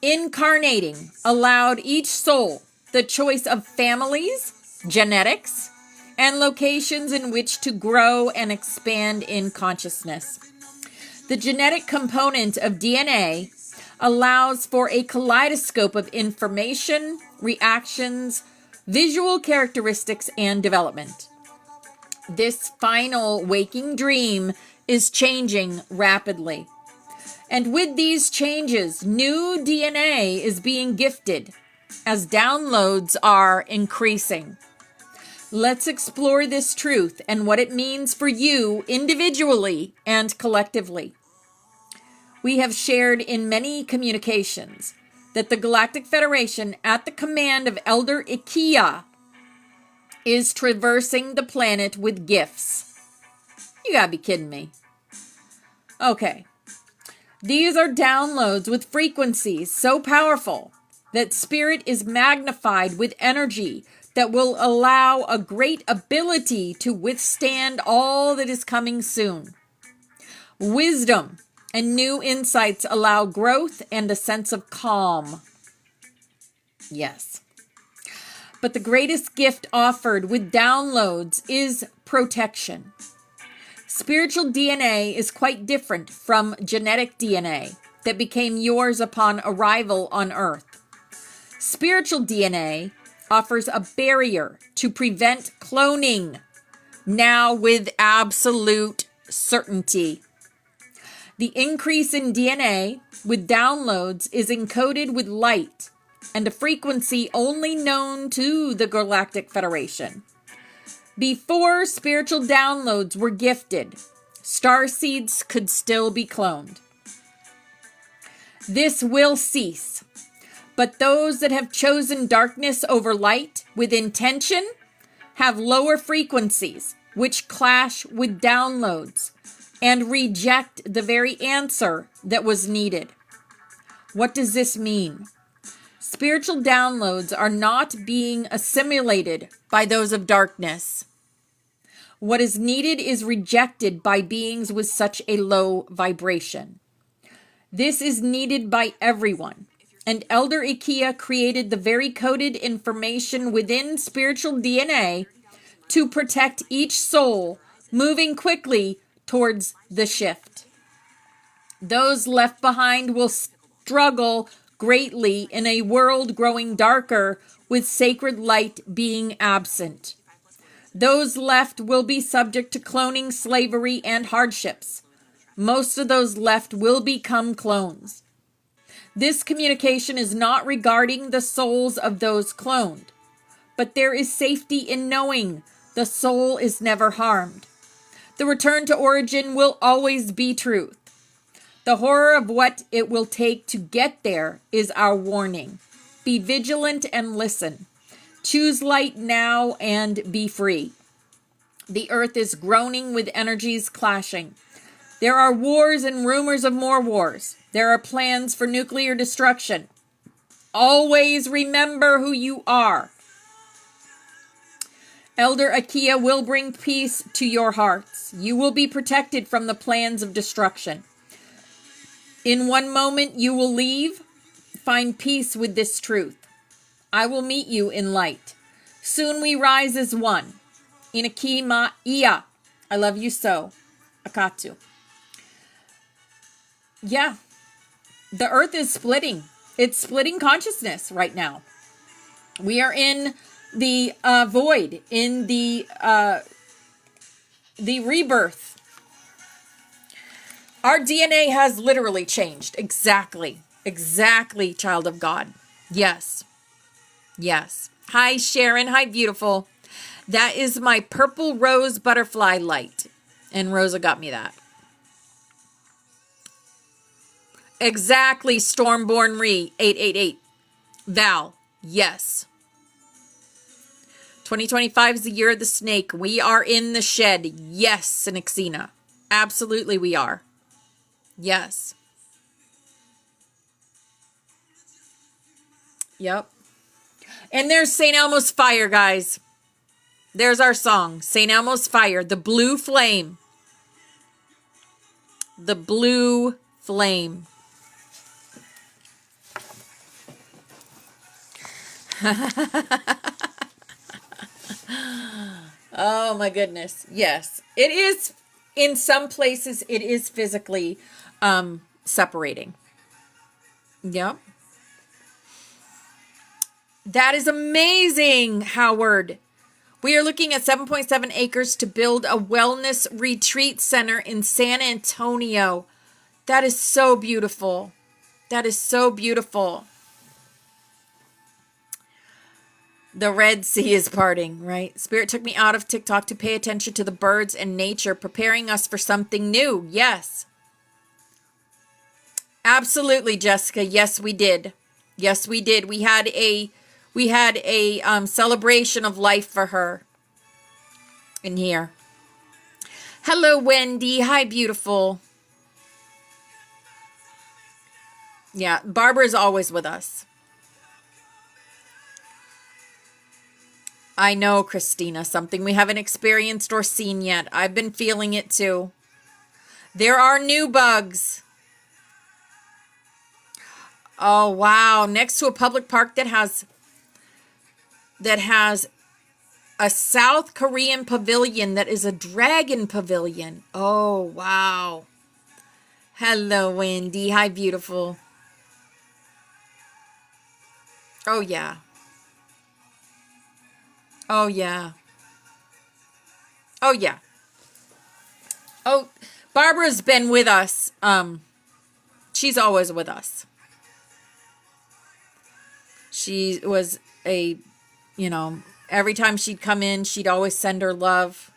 Incarnating allowed each soul the choice of families, genetics, and locations in which to grow and expand in consciousness. The genetic component of DNA allows for a kaleidoscope of information, reactions, visual characteristics, and development. This final waking dream is changing rapidly. And with these changes, new DNA is being gifted as downloads are increasing. Let's explore this truth and what it means for you individually and collectively. We have shared in many communications that the Galactic Federation, at the command of Elder Ikea, is traversing the planet with gifts. You gotta be kidding me. Okay. These are downloads with frequencies so powerful that spirit is magnified with energy that will allow a great ability to withstand all that is coming soon. Wisdom and new insights allow growth and a sense of calm. Yes. But the greatest gift offered with downloads is protection. Spiritual DNA is quite different from genetic DNA that became yours upon arrival on Earth. Spiritual DNA offers a barrier to prevent cloning, now with absolute certainty. The increase in DNA with downloads is encoded with light and a frequency only known to the Galactic Federation. Before spiritual downloads were gifted, starseeds could still be cloned. This will cease, but those that have chosen darkness over light with intention have lower frequencies, which clash with downloads and reject the very answer that was needed. What does this mean? Spiritual downloads are not being assimilated by those of darkness. What is needed is rejected by beings with such a low vibration. This is needed by everyone. And Elder Ikea created the very coded information within spiritual DNA to protect each soul moving quickly towards the shift. Those left behind will struggle greatly in a world growing darker with sacred light being absent. Those left will be subject to cloning, slavery, and hardships. Most of those left will become clones. This communication is not regarding the souls of those cloned, but there is safety in knowing the soul is never harmed. The return to origin will always be truth. The horror of what it will take to get there is our warning. Be vigilant and listen. Choose light now and be free. The earth is groaning with energies clashing. There are wars and rumors of more wars. There are plans for nuclear destruction. Always remember who you are. Elder Ikea will bring peace to your hearts. You will be protected from the plans of destruction. In one moment you will leave. Find peace with this truth. I will meet you in light. Soon we rise as one. Inakima Ia. I love you so. Akatu. Yeah. The earth is splitting. It's splitting consciousness right now. We are in the void, in the rebirth. Our DNA has literally changed. Exactly. Exactly, child of God. Yes. Yes. Hi, Sharon. Hi, beautiful. That is my purple rose butterfly light. And Rosa got me that. Exactly, Stormborn Re 888. Val, yes. 2025 is the year of the snake. We are in the shed. Yes, Sinixina. Absolutely we are. Yes. Yep. And there's St. Elmo's Fire, guys. There's our song. St. Elmo's Fire. The blue flame. The blue flame. Oh my goodness. Yes. It is, in some places, it is physically separating. Yep. That is amazing, Howard. We are looking at 7.7 acres to build a wellness retreat center in San Antonio. That is so beautiful. That is so beautiful. The Red Sea is parting, right? Spirit took me out of TikTok to pay attention to the birds and nature, preparing us for something new. Yes. Absolutely, Jessica. Yes, we did. Yes, we did. We had a celebration of life for her in here. Hello, Wendy. Hi, beautiful. Yeah, Barbara is always with us. I know, Christina, something we haven't experienced or seen yet. I've been feeling it too. There are new bugs. Oh, wow. Next to a public park that has a South Korean pavilion that is a dragon pavilion. Oh, wow. Hello, Wendy. Hi, beautiful. Oh, yeah. Oh, yeah. Oh, yeah. Oh, Barbara's been with us. She's always with us. She was every time she'd come in, she'd always send her love.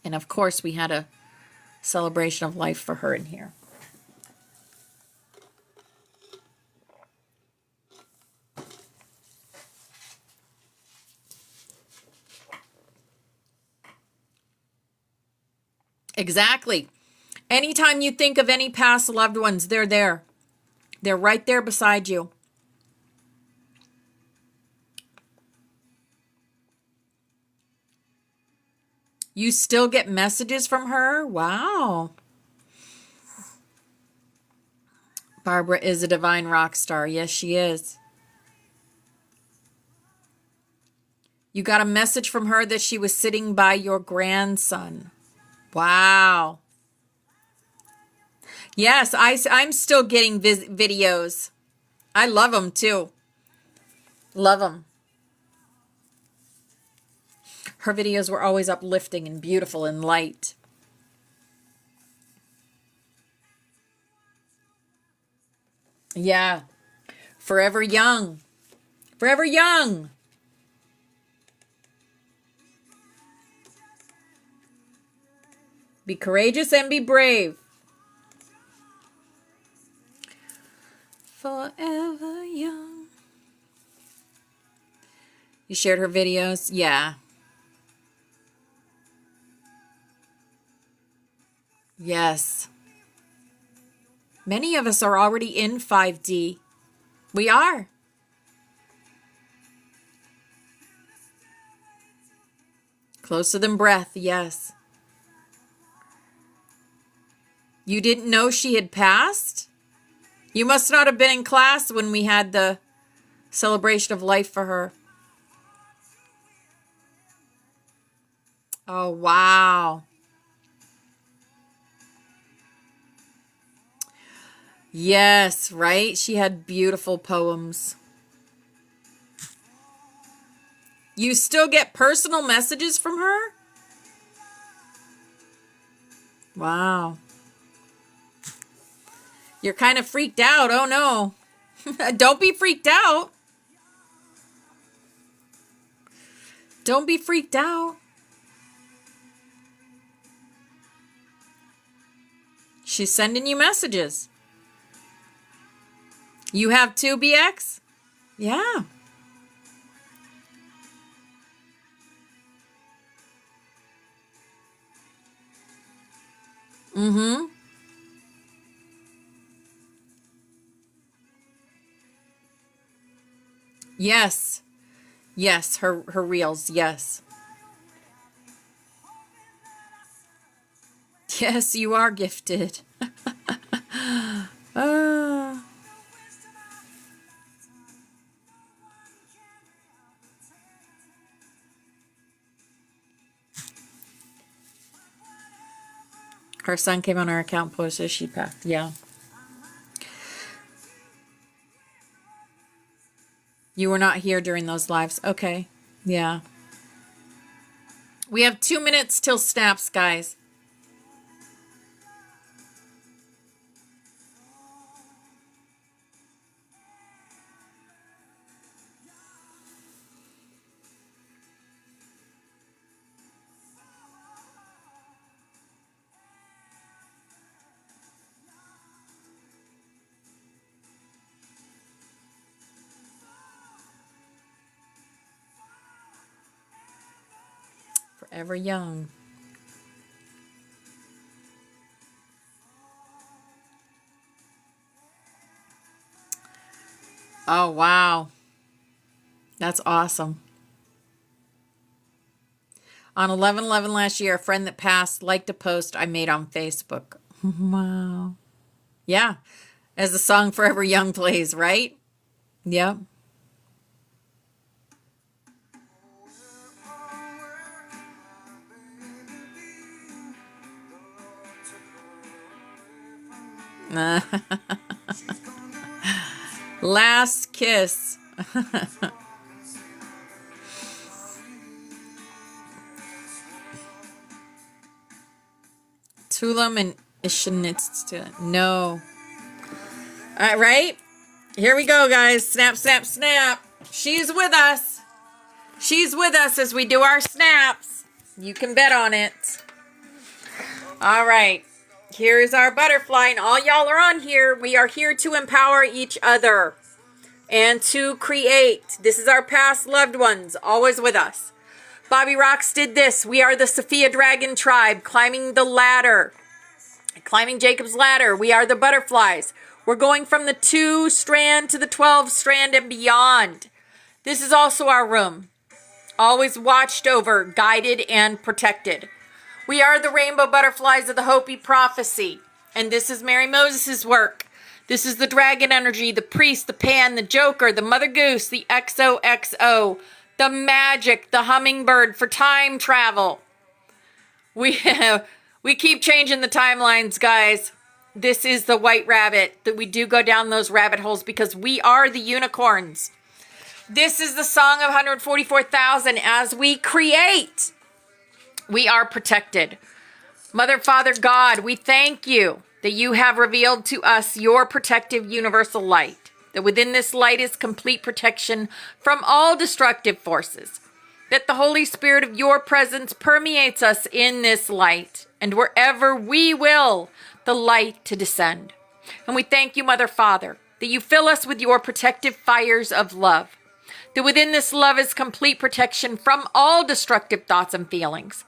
And of course, we had a celebration of life for her in here. Exactly. Anytime you think of any past loved ones, they're there. They're right there beside you. You still get messages from her? Wow. Barbara is a divine rock star. Yes, she is. You got a message from her that she was sitting by your grandson. Wow. Yes, I'm still getting videos. I love them too. Love them. Her videos were always uplifting and beautiful and light. Yeah. Forever young. Forever young. Be courageous and be brave. Forever young. You shared her videos? Yeah. Yes. Many of us are already in 5D. We are. Closer than breath, yes. You didn't know she had passed? You must not have been in class when we had the celebration of life for her. Oh, wow. Yes, right? She had beautiful poems. You still get personal messages from her? Wow. You're kind of freaked out. Oh, no. Don't be freaked out. Don't be freaked out. She's sending you messages. You have 2 BX? Yeah. Mm-hmm. Yes. Yes, her reels, yes. Yes, you are gifted. Her son came on our account post as she passed. Yeah. You were not here during those lives. Okay. Yeah. We have 2 minutes till snaps, guys. Forever young. Oh, wow. That's awesome. On 11/11 last year, a friend that passed liked a post I made on Facebook. Wow. Yeah. As the song Forever Young plays, right? Yep. Last kiss. Tulum and Ishanitz. No. All right, right? Here we go, guys. Snap, snap, snap. She's with us. She's with us as we do our snaps. You can bet on it. All right. Here's our butterfly, and all y'all are on here. We are here to empower each other and to create. This is our past loved ones, always with us. Bobby Rocks did this. We are the Sophia Dragon tribe, climbing the ladder, climbing Jacob's ladder. We are the butterflies. We're going from the 2-strand to the 12-strand and beyond. This is also our room. Always watched over, guided, and protected. We are the rainbow butterflies of the Hopi prophecy. And this is Mary Moses' work. This is the dragon energy, the priest, the pan, the joker, the mother goose, the XOXO, the magic, the hummingbird for time travel. We keep changing the timelines, guys. This is the white rabbit, that we do go down those rabbit holes because we are the unicorns. This is the song of 144,000. As we create, we are protected. Mother, Father, God, we thank you that you have revealed to us your protective universal light, that within this light is complete protection from all destructive forces, that the Holy Spirit of your presence permeates us in this light, and wherever we will, the light to descend. And we thank you, Mother, Father, that you fill us with your protective fires of love, that within this love is complete protection from all destructive thoughts and feelings,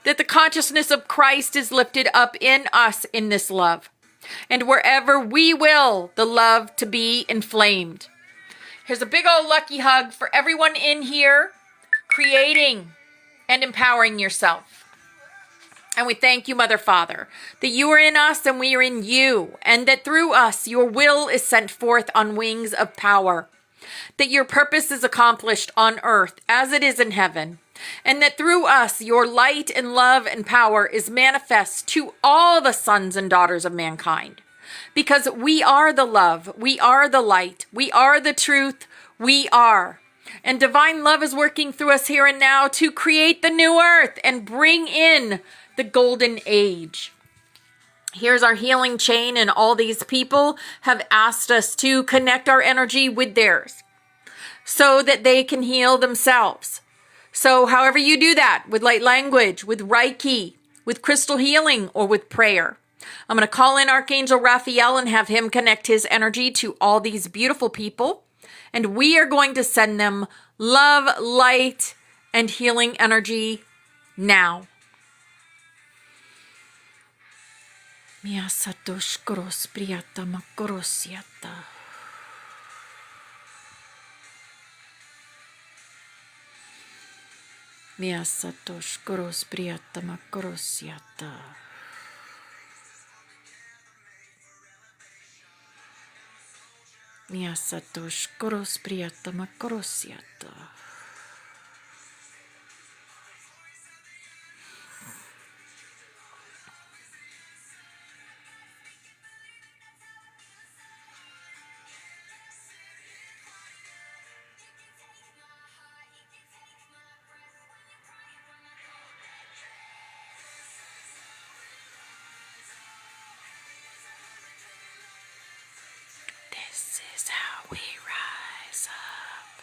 that the consciousness of Christ is lifted up in us in this love, and wherever we will, the love to be inflamed. Here's a big old lucky hug for everyone in here, creating and empowering yourself. And we thank you, Mother, Father, that you are in us and we are in you, and that through us your will is sent forth on wings of power, that your purpose is accomplished on earth as it is in heaven, and that through us your light and love and power is manifest to all the sons and daughters of mankind. Because we are the love, we are the light, we are the truth, we are. And divine love is working through us here and now to create the new earth and bring in the golden age. Here's our healing chain, and all these people have asked us to connect our energy with theirs so that they can heal themselves. So however you do that, with light language, with Reiki, with crystal healing, or with prayer. I'm going to call in Archangel Raphael and have him connect his energy to all these beautiful people. And we are going to send them love, light, and healing energy now. Mia satosh koros priyata makorosiata. Mia satosh koros priyata makorosiata. Mia satosh koros priyata makorosiata. This is how we rise up.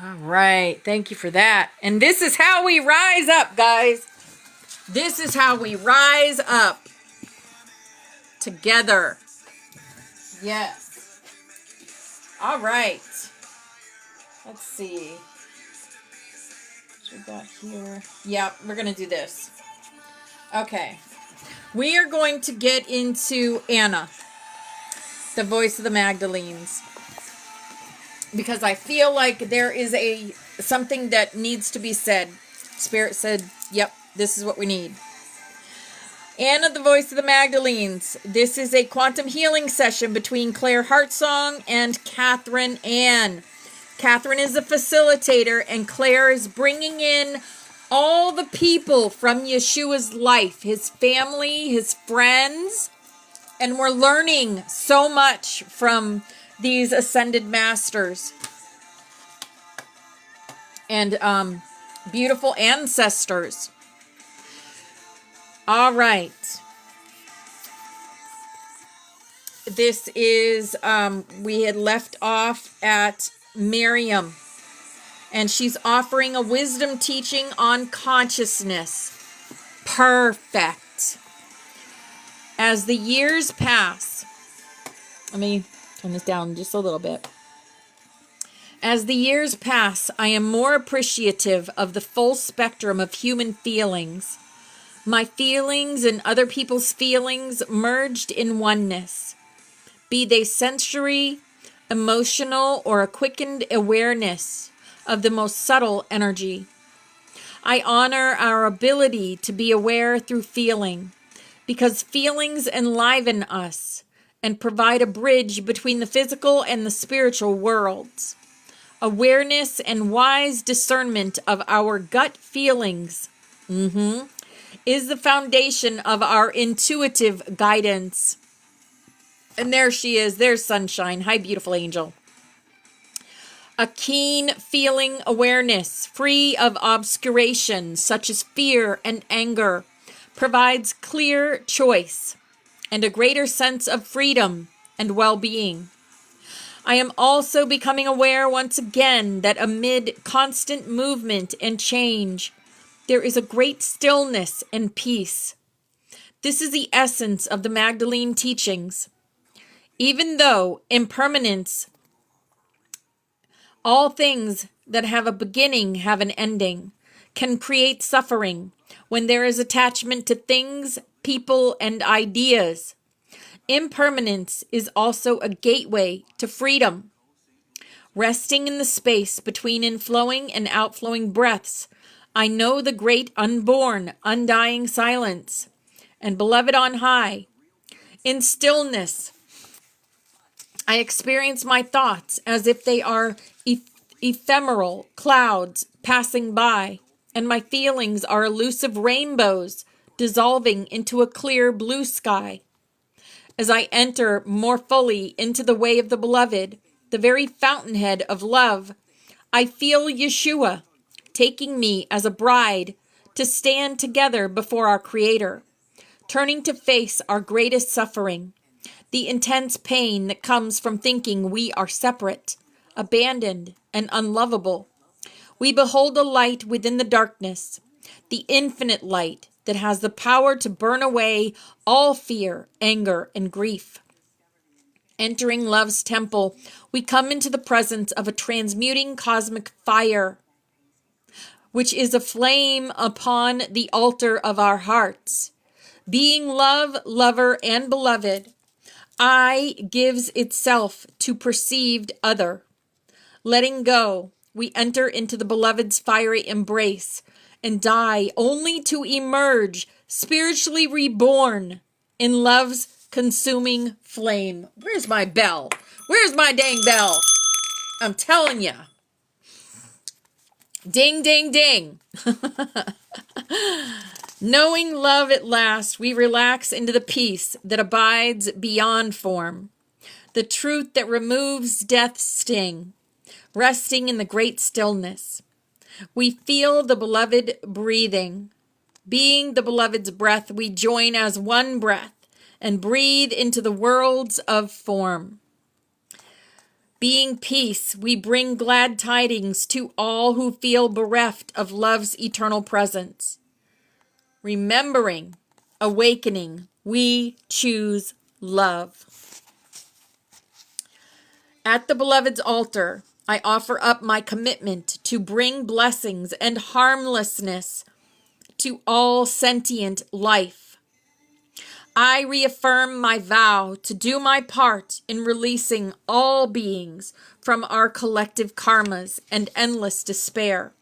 All right. Thank you for that. And this is how we rise up, guys. This is how we rise up together. Yes. All right. Let's see. What we got here? Yeah, we're going to do this. Okay. We are going to get into Anna, the voice of the Magdalenes, because I feel like there is something that needs to be said. Spirit said, yep, this is what we need. Anna, the voice of the Magdalenes. This is a quantum healing session between Claire Hartsong and Catherine Ann. Catherine is a facilitator, and Claire is bringing in all the people from Yeshua's life, his family, his friends, and we're learning so much from these ascended masters and beautiful ancestors. All right. This is, we had left off at Miriam. And she's offering a wisdom teaching on consciousness. Perfect. As the years pass, let me turn this down just a little bit. As the years pass, I am more appreciative of the full spectrum of human feelings. My feelings and other people's feelings merged in oneness. Be they sensory, emotional, or a quickened awareness of the most subtle energy. I honor our ability to be aware through feeling, because feelings enliven us and provide a bridge between the physical and the spiritual worlds. Awareness and wise discernment of our gut feelings is the foundation of our intuitive guidance. And there she is. There's Sunshine. Hi, beautiful angel. A keen feeling awareness, free of obscuration, such as fear and anger, provides clear choice and a greater sense of freedom and well-being. I am also becoming aware once again that amid constant movement and change, there is a great stillness and peace. This is the essence of the Magdalene teachings. Even though impermanence, all things that have a beginning have an ending, can create suffering when there is attachment to things, people, and ideas. Impermanence is also a gateway to freedom. Resting in the space between inflowing and outflowing breaths, I know the great unborn, undying silence. And beloved on high, in stillness, I experience my thoughts as if they are ephemeral clouds passing by, and my feelings are elusive rainbows dissolving into a clear blue sky. As I enter more fully into the way of the beloved, the very fountainhead of love, I feel Yeshua taking me as a bride to stand together before our Creator, turning to face our greatest suffering, the intense pain that comes from thinking we are separate, abandoned, and unlovable. We behold a light within the darkness, the infinite light that has the power to burn away all fear, anger, and grief. Entering love's temple, we come into the presence of a transmuting cosmic fire, which is a flame upon the altar of our hearts. Being love, lover, and beloved, I gives itself to perceived other. Letting go, we enter into the beloved's fiery embrace and die only to emerge spiritually reborn in love's consuming flame. Where's my bell? Where's my dang bell? I'm telling you. Ding, ding, ding. Knowing love at last, we relax into the peace that abides beyond form, the truth that removes death's sting, resting in the great stillness. We feel the beloved breathing. Being the beloved's breath, we join as one breath and breathe into the worlds of form. Being peace, we bring glad tidings to all who feel bereft of love's eternal presence. Remembering, awakening, we choose love. At the beloved's altar, I offer up my commitment to bring blessings and harmlessness to all sentient life. I reaffirm my vow to do my part in releasing all beings from our collective karmas and endless despair.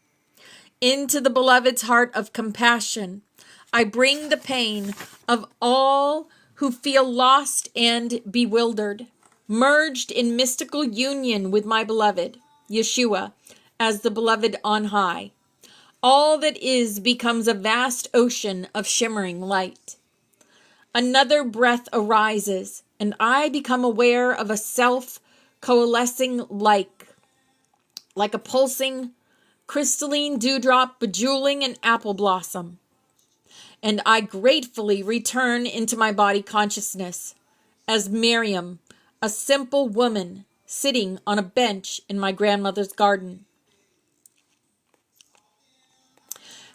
Into the beloved's heart of compassion, I bring the pain of all who feel lost and bewildered, merged in mystical union with my beloved, Yeshua, as the beloved on high. All that is becomes a vast ocean of shimmering light. Another breath arises, and I become aware of a self coalescing like a pulsing, crystalline dewdrop bejeweling an apple blossom. And I gratefully return into my body consciousness as Miriam, a simple woman sitting on a bench in my grandmother's garden.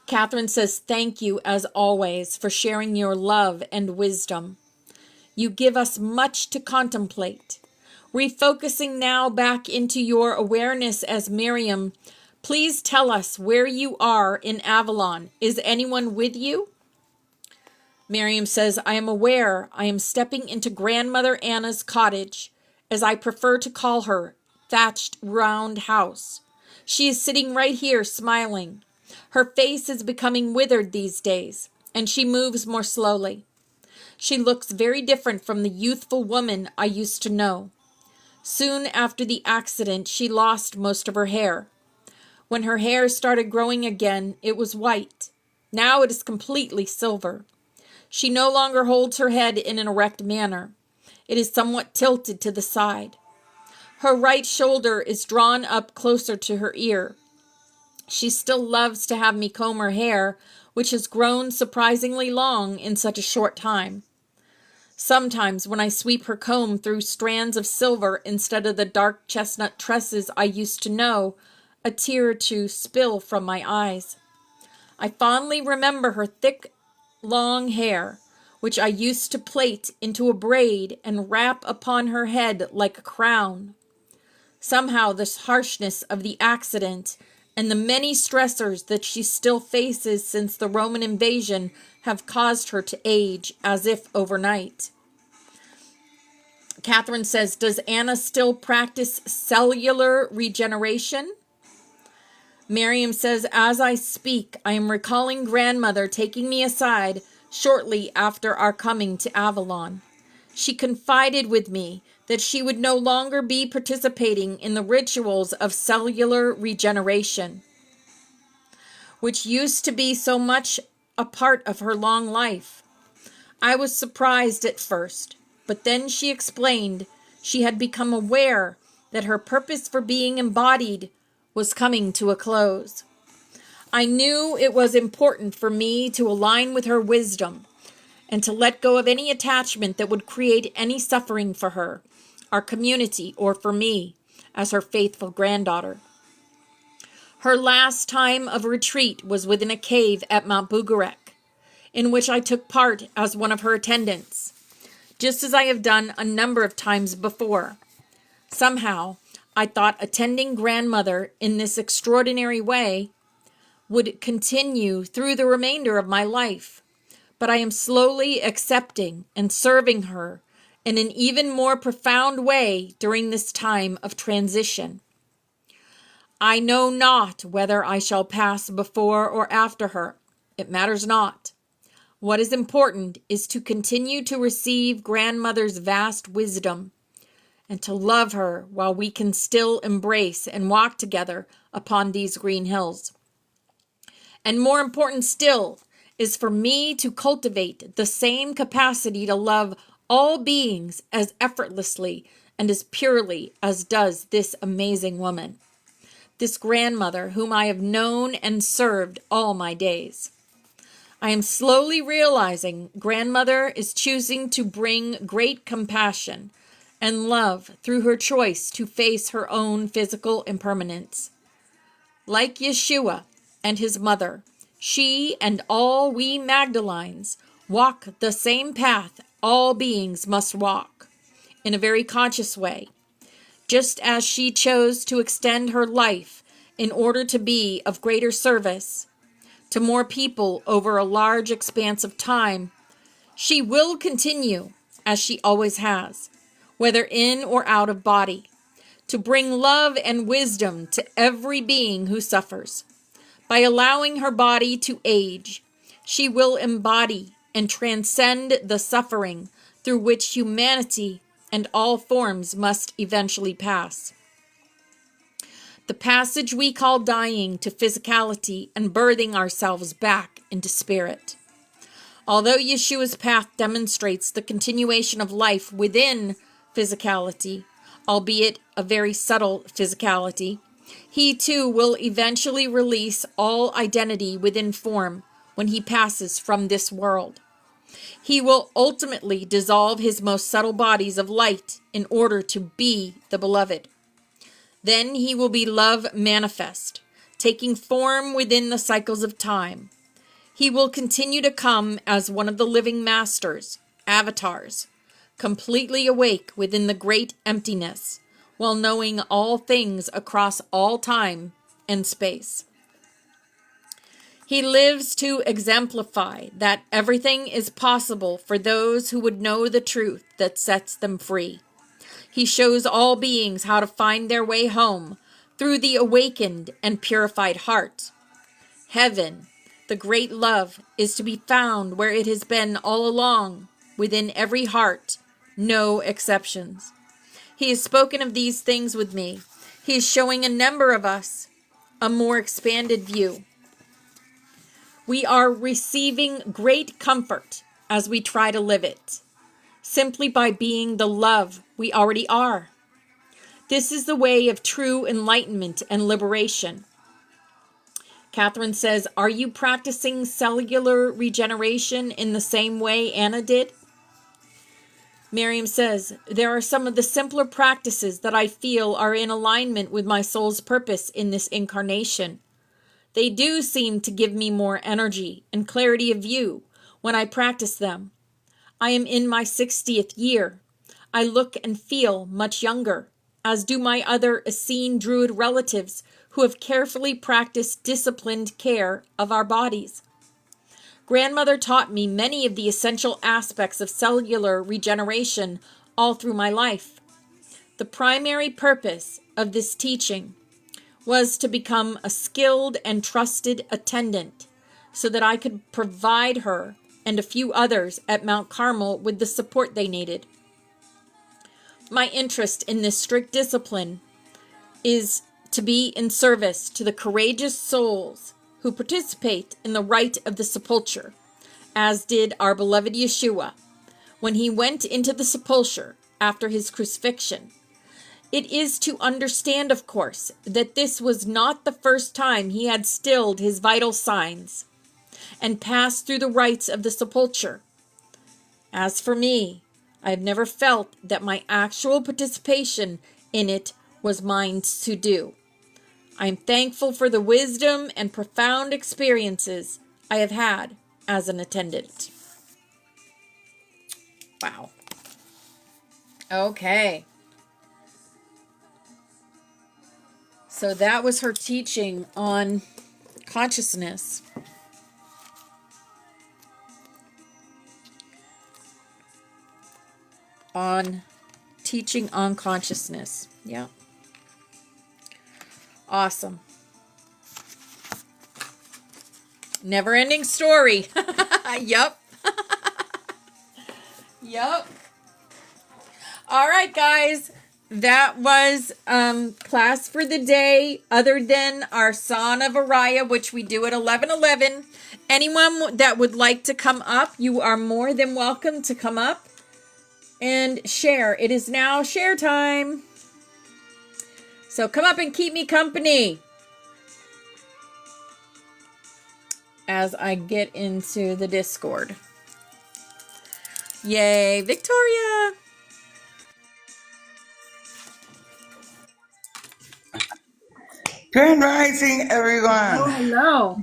Catherine says, thank you as always for sharing your love and wisdom. You give us much to contemplate. Refocusing now back into your awareness as Miriam, please tell us where you are in Avalon. Is anyone with you? Miriam says, I am aware I am stepping into Grandmother Anna's cottage, as I prefer to call her, thatched round house. She is sitting right here smiling. Her face is becoming withered these days, and she moves more slowly. She looks very different from the youthful woman I used to know. Soon after the accident, she lost most of her hair. When her hair started growing again, it was white. Now it is completely silver. She no longer holds her head in an erect manner. It is somewhat tilted to the side. Her right shoulder is drawn up closer to her ear. She still loves to have me comb her hair, which has grown surprisingly long in such a short time. Sometimes when I sweep her comb through strands of silver instead of the dark chestnut tresses I used to know, a tear or two spill from my eyes. I fondly remember her thick, long hair, which I used to plait into a braid and wrap upon her head like a crown. Somehow this harshness of the accident and the many stressors that she still faces since the Roman invasion have caused her to age as if overnight. Catherine says, does Anna still practice cellular regeneration? Miriam says, as I speak, I am recalling Grandmother taking me aside shortly after our coming to Avalon. She confided with me that she would no longer be participating in the rituals of cellular regeneration, which used to be so much a part of her long life. I was surprised at first, but then she explained she had become aware that her purpose for being embodied was coming to a close. I knew it was important for me to align with her wisdom and to let go of any attachment that would create any suffering for her, our community, or for me as her faithful granddaughter. Her last time of retreat was within a cave at Mount Bugarek, in which I took part as one of her attendants, just as I have done a number of times before. Somehow, I thought attending Grandmother in this extraordinary way would continue through the remainder of my life, but I am slowly accepting and serving her in an even more profound way during this time of transition. I know not whether I shall pass before or after her. It matters not. What is important is to continue to receive Grandmother's vast wisdom and to love her while we can still embrace and walk together upon these green hills. And more important still is for me to cultivate the same capacity to love all beings as effortlessly and as purely as does this amazing woman, this Grandmother whom I have known and served all my days. I am slowly realizing Grandmother is choosing to bring great compassion and love through her choice to face her own physical impermanence. Like Yeshua and his mother, she and all we Magdalines walk the same path all beings must walk, in a very conscious way, just as she chose to extend her life in order to be of greater service to more people over a large expanse of time. She will continue, as she always has, whether in or out of body, to bring love and wisdom to every being who suffers. By allowing her body to age, she will embody and transcend the suffering through which humanity and all forms must eventually pass. The passage we call dying to physicality and birthing ourselves back into spirit. Although Yeshua's path demonstrates the continuation of life within physicality, albeit a very subtle physicality, he too will eventually release all identity within form when he passes from this world. He will ultimately dissolve his most subtle bodies of light in order to be the beloved. Then he will be love manifest, taking form within the cycles of time, He will continue to come as one of the living masters, avatars, completely awake within the great emptiness, while knowing all things across all time and space. He lives to exemplify that everything is possible for those who would know the truth that sets them free. He shows all beings how to find their way home through the awakened and purified heart. Heaven, the great love, is to be found where it has been all along, within every heart, no exceptions. He has spoken of these things with me. He is showing a number of us a more expanded view. We are receiving great comfort as we try to live it, simply by being the love we already are. This is the way of true enlightenment and liberation. Catherine says, are you practicing cellular regeneration in the same way Anna did? Miriam says, there are some of the simpler practices that I feel are in alignment with my soul's purpose in this incarnation. They do seem to give me more energy and clarity of view when I practice them. I am in my 60th year. I look and feel much younger, as do my other Essene Druid relatives who have carefully practiced disciplined care of our bodies. Grandmother taught me many of the essential aspects of cellular regeneration all through my life. The primary purpose of this teaching was to become a skilled and trusted attendant so that I could provide her and a few others at Mount Carmel with the support they needed. My interest in this strict discipline is to be in service to the courageous souls who participate in the rite of the sepulture, as did our beloved Yeshua when he went into the sepulture after his crucifixion. It is to understand, of course, that this was not the first time he had stilled his vital signs and passed through the rites of the sepulture. As for me, I have never felt that my actual participation in it was mine to do. I am thankful for the wisdom and profound experiences I have had as an attendant. Wow. Okay. So that was her teaching on consciousness. On teaching on consciousness. Yeah. Awesome. Never ending story. Yup. Yup. All right, guys. That was class for the day, other than our Song of Araya, which we do at 11:11. Anyone that would like to come up, you are more than welcome to come up and share. It is now share time. So come up and keep me company as I get into the Discord. Yay, Victoria! Grand Rising, everyone. Oh, hello.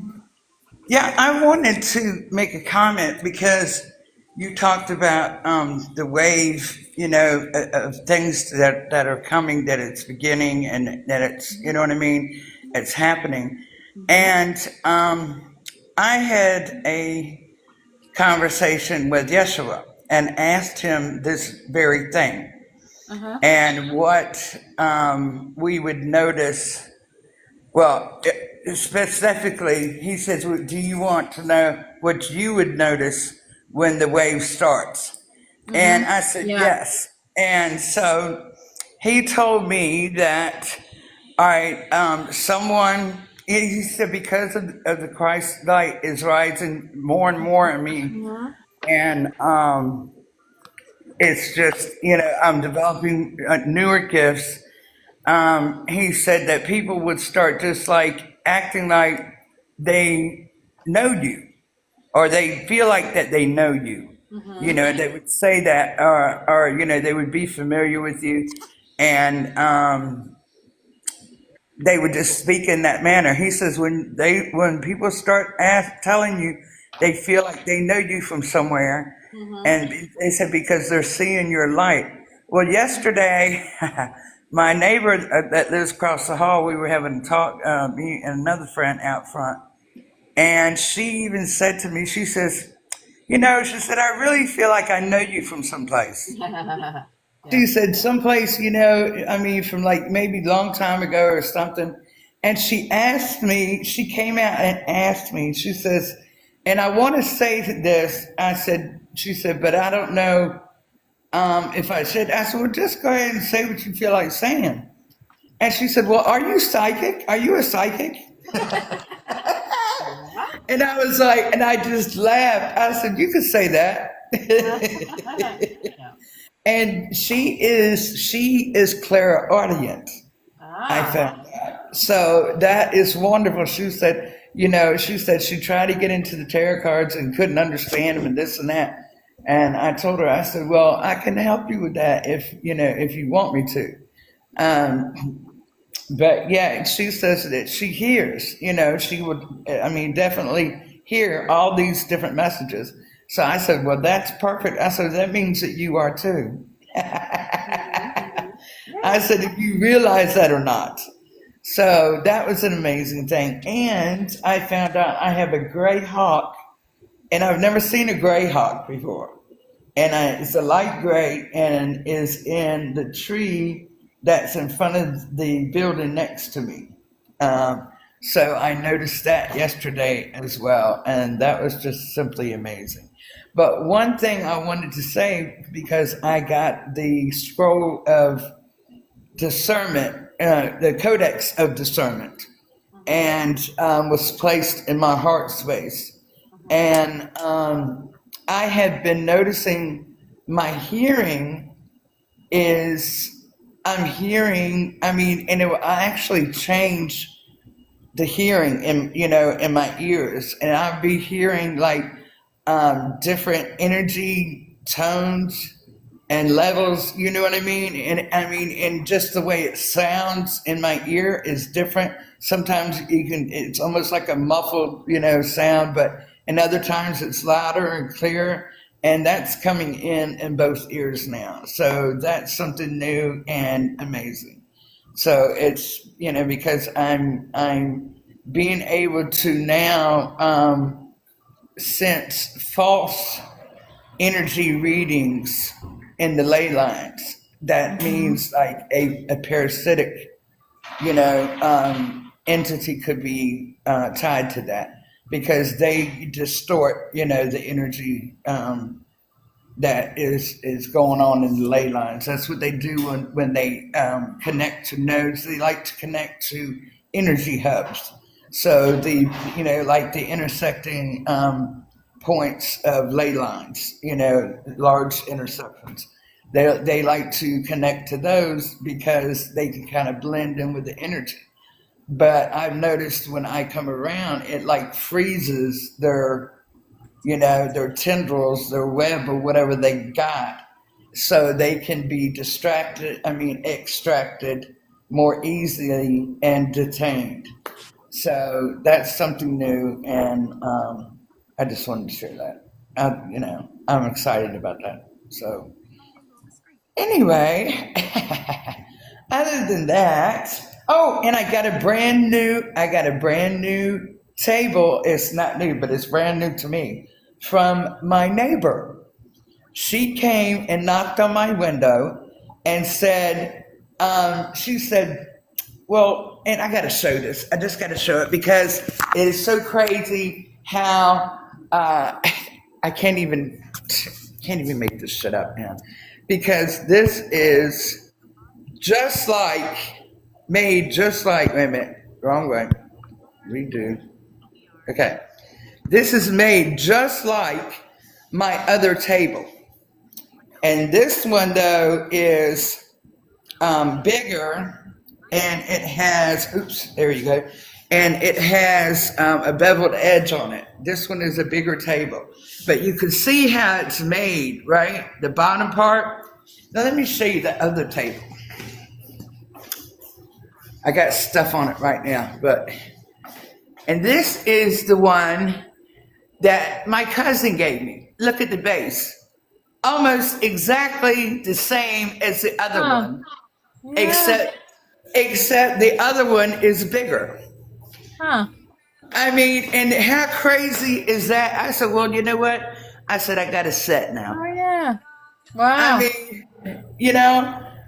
Yeah, I wanted to make a comment because you talked about the wave, of things that are coming, that it's beginning and that it's, you know what I mean, it's happening. And I had a conversation with Yeshua and asked him this very thing. And what we would notice. Well, specifically, he says, well, do you want to know what you would notice when the wave starts? And I said, yes. And so he told me that, all right, he said, because of the Christ light is rising more and more in me. And it's just, I'm developing newer gifts. He said that people would start just like acting like they know you, or they feel like that they know you. They would say that, or they would be familiar with you, and they would just speak in that manner. He says when people start telling you they feel like they know you from somewhere. Mm-hmm. And they said because they're seeing your light. Well, yesterday, my neighbor that lives across the hall, we were having a talk, me and another friend out front. And she even said to me, she says, she said, I really feel like I know you from someplace. Yeah. She said, someplace, I mean, from like maybe a long time ago or something. And she asked me, she came out and asked me, she says, and I want to say this, she said, but I don't know if I said, I said, well, just go ahead and say what you feel like saying. And she said, well, are you psychic? Are you a psychic? And I was like, and I just laughed. I said, you could say that. Yeah. And she is clairaudient. I Ah. found that. So that is wonderful. She said, she said she tried to get into the tarot cards and couldn't understand them and this and that. And I told her, I said, well, I can help you with that if you want me to. But yeah, she says that she hears, she would, I mean, definitely hear all these different messages. So I said, well, that's perfect. I said, that means that you are too. I said, if you realize that or not. So that was an amazing thing. And I found out I have a gray hawk, and I've never seen a gray hawk before. And it's a light gray and is in the tree that's in front of the building next to me. So I noticed that yesterday as well, and that was just simply amazing. But one thing I wanted to say, because I got the scroll of discernment, the Codex of Discernment, and was placed in my heart space. And I have been noticing my hearing is, I'm hearing, I mean, and I actually changed the hearing in my ears, and I'll be hearing like different energy tones and levels, you know what I mean? And just the way it sounds in my ear is different. Sometimes it's almost like a muffled, sound, but and other times it's louder and clearer. And that's coming in both ears now. So that's something new and amazing. So it's, because I'm being able to now sense false energy readings in the ley lines. That means like a parasitic, entity could be tied to that because they distort, the energy that is going on in the ley lines. That's what they do when they connect to nodes. They like to connect to energy hubs. So like the intersecting points of ley lines, large intersections. They like to connect to those because they can kind of blend in with the energy. But I've noticed when I come around, it like freezes their tendrils, their web, or whatever they got, so they can be extracted more easily and detained. So that's something new, and I just wanted to share that. I'm excited about that. So anyway, other than that, oh, and I got a brand new table. It's not new, but it's brand new to me from my neighbor. She came and knocked on my window and said, she said, well, and I got to show this. I just got to show it because it is so crazy how I can't even make this shit up now, because this is made just like, wait a minute, wrong way, redo. Okay, this is made just like my other table, and this one though is bigger. And it has, oops, there you go. And it has a beveled edge on it. This one is a bigger table. But you can see how it's made, right? The bottom part. Now let me show you the other table. I got stuff on it right now. And this is the one that my cousin gave me. Look at the base. Almost exactly the same as the other Huh. one, Yeah. except the other one is bigger. Huh. I mean, and how crazy is that? I said, well, you know what? I said, I got a set now. Oh yeah. I Wow. mean,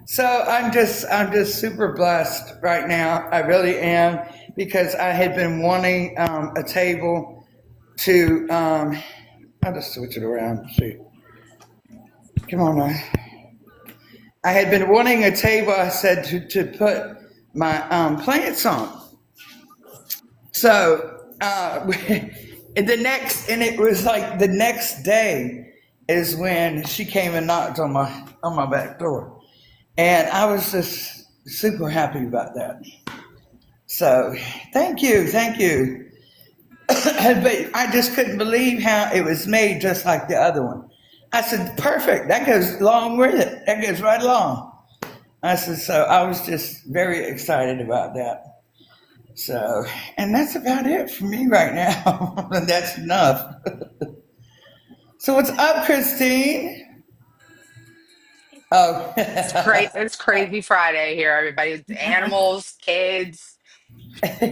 so I'm just super blessed right now. I really am because I had been wanting a table to, I'll just switch it around. See, come on now. I had been wanting a table, I said, to put my plants on. So and it was like the next day is when she came and knocked on my back door, and I was just super happy about that. So thank you. But I just couldn't believe how it was made just like the other one. I said, perfect. That goes along with it. That goes right along. I said, so I was just very excited about that. So, and that's about it for me right now. That's enough. So, what's up, Christine? Oh, It's crazy Friday here, everybody. It's animals, kids.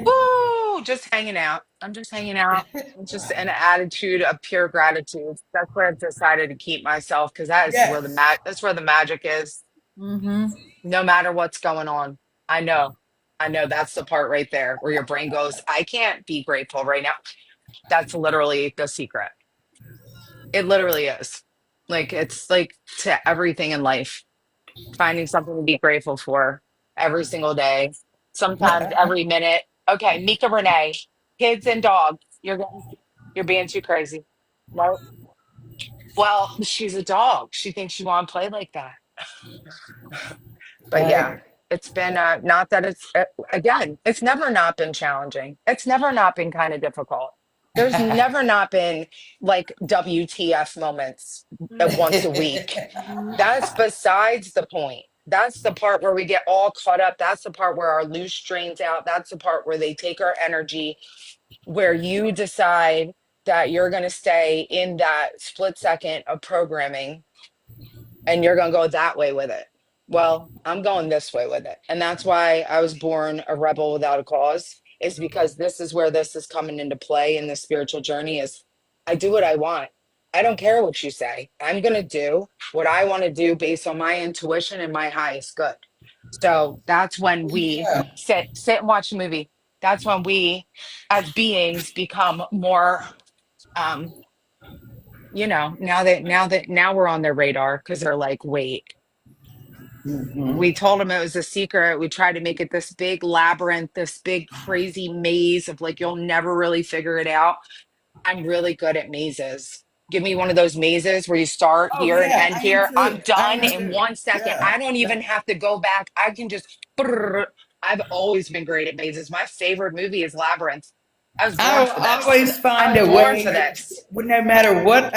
Woo! Just hanging out. I'm just hanging out. I'm just in an attitude of pure gratitude. That's where I've decided to keep myself because yes. that's where the magic is. Mm-hmm. No matter what's going on. I know. I know that's the part right there where your brain goes, I can't be grateful right now. That's literally the secret. It literally is. Like it's like to everything in life, finding something to be grateful for every single day, sometimes every minute. Okay, Mika Renee, kids and dog. You're being too crazy. No. Well, she's a dog. She thinks you want to play like that. But yeah, Right. it's been not that it's again, it's never not been challenging. It's never not been kind of difficult. There's never not been like WTF moments once a week. That's besides the point. That's the part where we get all caught up. That's the part where our loose strains out. That's the part where they take our energy, where you decide that you're going to stay in that split second of programming and you're going to go that way with it. Well, I'm going this way with it. And that's why I was born a rebel without a cause, is because this is where this is coming into play in the spiritual journey is I do what I want. I don't care what you say. I'm going to do what I want to do based on my intuition and my highest good. So that's when we Yeah. sit and watch a movie. That's when we as beings become more um now we're on their radar because they're like, wait, we told them it was a secret. We tried to make it this big labyrinth, this big crazy maze of like, you'll never really figure it out. I'm really good at mazes. Give me one of those mazes where you start Oh, here and yeah. end I am here. I'm too. I done am in too. 1 second. Yeah. I don't even have to go back. I can just. I've always been great at mazes. My favorite movie is Labyrinth. I was I born will for this. always I find was a born for way, this. no matter what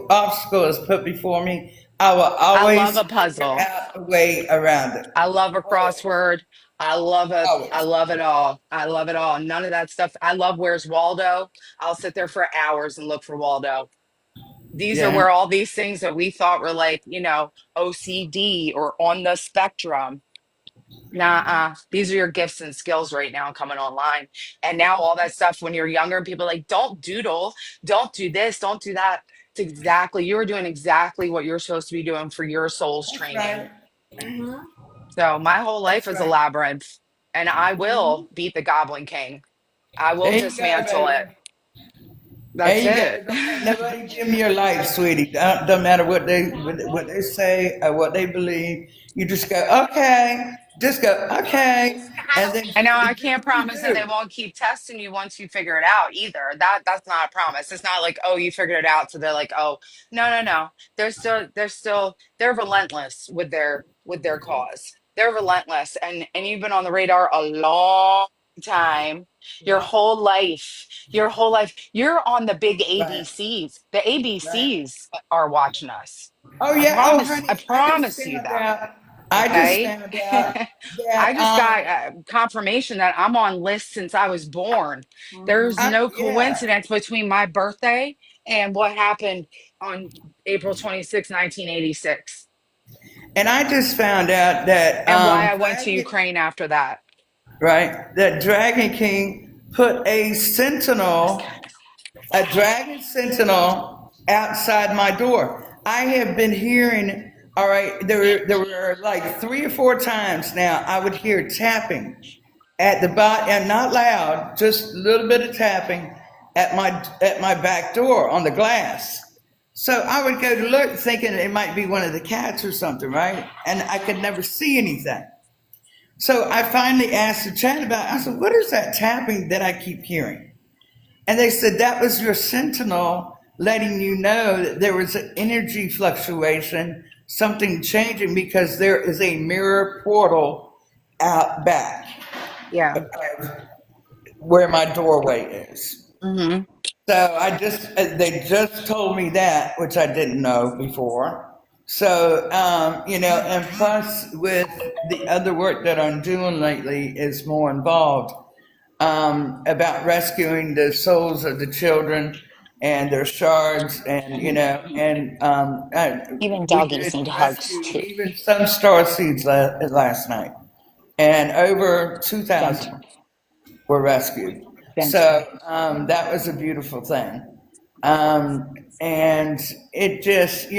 obstacle is put before me, I will I love always a figure puzzle. out a way around it. I love a Always. crossword. I Always. love it all. I love it all. None of that stuff. I love Where's Waldo. I'll sit there for hours and look for Waldo. These are Yeah. where all these things that we thought were like, OCD or on the spectrum. Nah, these are your gifts and skills right now coming online. And now all that stuff when you're younger, people are like, don't doodle, don't do this, don't do that. It's exactly, you were doing exactly what you're supposed to be doing for your soul's That's training. right. Mm-hmm. So my whole life That's is a right. labyrinth, and I will beat the Goblin King. I will There you go, dismantle it. baby. There That's you go. it. Don't let nobody dim your light, sweetie. Don't matter what they say or what they believe. You just go, okay. Just go, okay, and then And now I do can't what you promise that they do. won't keep testing you once you figure it out either. That's not a promise. It's not like, oh, you figured it out, so they're like, oh, no, no, no. They're relentless with their cause. They're relentless, and you've been on the radar a long time. Yeah. Your whole life, you're on the big Right. ABCs. The Right. ABCs are watching us. Oh yeah. Oh honey, I I promise just you found that. out. I just Okay. found out I that just got confirmation that I'm on list since I was born. There's no yeah, coincidence between my birthday and what happened on April 26, 1986, and I just found out that and why I went to Ukraine after that. That Dragon King put a dragon sentinel outside my door. I have been hearing, all right, there were like 3 or 4 times now I would hear tapping at the bot, and not loud, just a little bit of tapping at my back door on the glass. So I would go to look thinking it might be one of the cats or something, right? And I could never see anything. So I finally asked the chat about it. I said, what is that tapping that I keep hearing? And they said that was your sentinel letting you know that there was an energy fluctuation, something changing because there is a mirror portal out back Yeah. of where my doorway is. Hmm. So they just told me that, which I didn't know before. So, and plus with the other work that I'm doing lately is more involved about rescuing the souls of the children and their shards, and Even we doggies did need hugs rescue too. even some star seeds last night, and over 2,000 Gentle, were rescued. gentle. So that was a beautiful thing. And it just,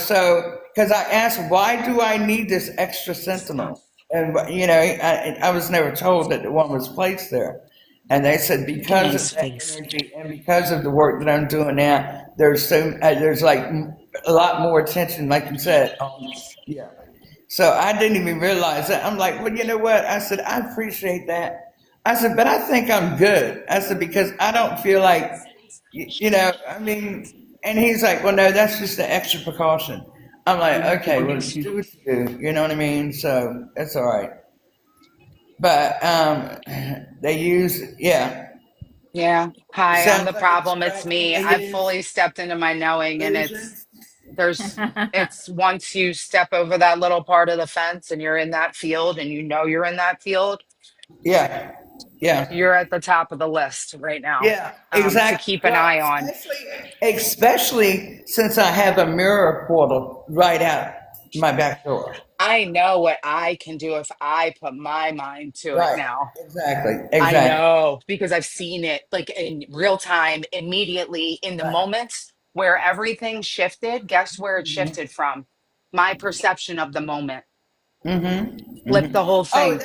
so because I asked, why do I need this extra sentinel? And, I was never told that the one was placed there. And they said, Look at because his of that face. energy and because of the work that I'm doing now, there's like a lot more attention, like you said. Yeah. So I didn't even realize that. I'm like, well, you know what? I said, I appreciate that. I said, but I think I'm good. I said, because I don't feel like, I mean, and he's like, well, no, that's just the extra precaution. I'm like, okay, well, Bless you. do what you do. You know what I mean? So that's all right. But they use, yeah. Yeah. Hi, I'm Sounds the like it's problem. It's tracking me. I've natives, fully stepped into my knowing, and illusions. there's, it's once you step over that little part of the fence and you're in that field and you know you're in that field, Yeah, yeah. you're at the top of the list right now, Yeah, to exactly. keep an Well, eye on. especially since I have a mirror portal right out my back door. I know what I can do if I put my mind to it Right. now. Exactly. I Exactly. know because I've seen it like in real time, immediately in the Right. moments where everything shifted. Guess where it shifted from? My perception of the moment. Flipped the whole Oh, thing,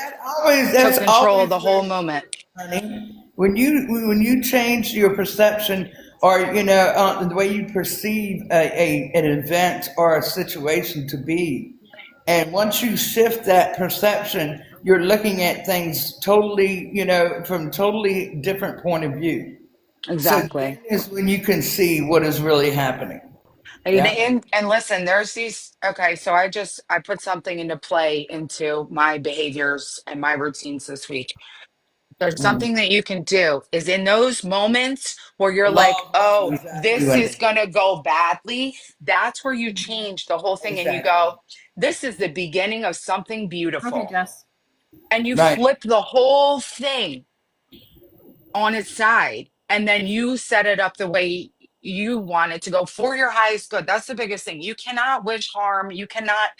took that's control of always the whole very moment. important, honey. When you change your perception, or the way you perceive an event or a situation to be, and once you shift that perception, you're looking at things totally, from totally different point of view. So then Exactly. is when you can see what is really happening. Yeah. And listen, there's these, okay, so I put something into play into my behaviors and my routines this week. There's Mm. something that you can do is in those moments where you're like, Love oh, exactly this what is it going to go badly. That's where you change the whole thing and you exactly. go, this is the beginning of something Okay, beautiful. Jess. And you Right. flip the whole thing on its side and then you set it up the way you want it to go for your highest good. That's the biggest thing. You cannot wish harm. You cannot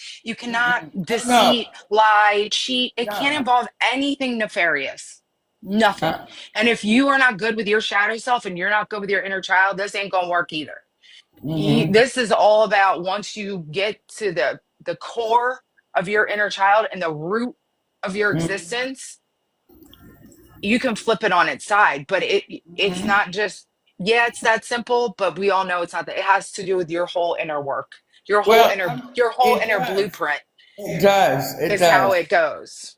Oh no. deceit, lie, cheat. It can't No. involve anything nefarious. Nothing. Uh, And if you are not good with your shadow self and you're not good with your inner child, this ain't gonna work either. This is all about once you get to the core of your inner child and the root of your existence, you can flip it on its side, but it's not just, yeah, it's that simple, but we all know it's not that. It has to do with your whole inner work, your whole well, inner your whole it inner does. blueprint It does. It is how does. it goes,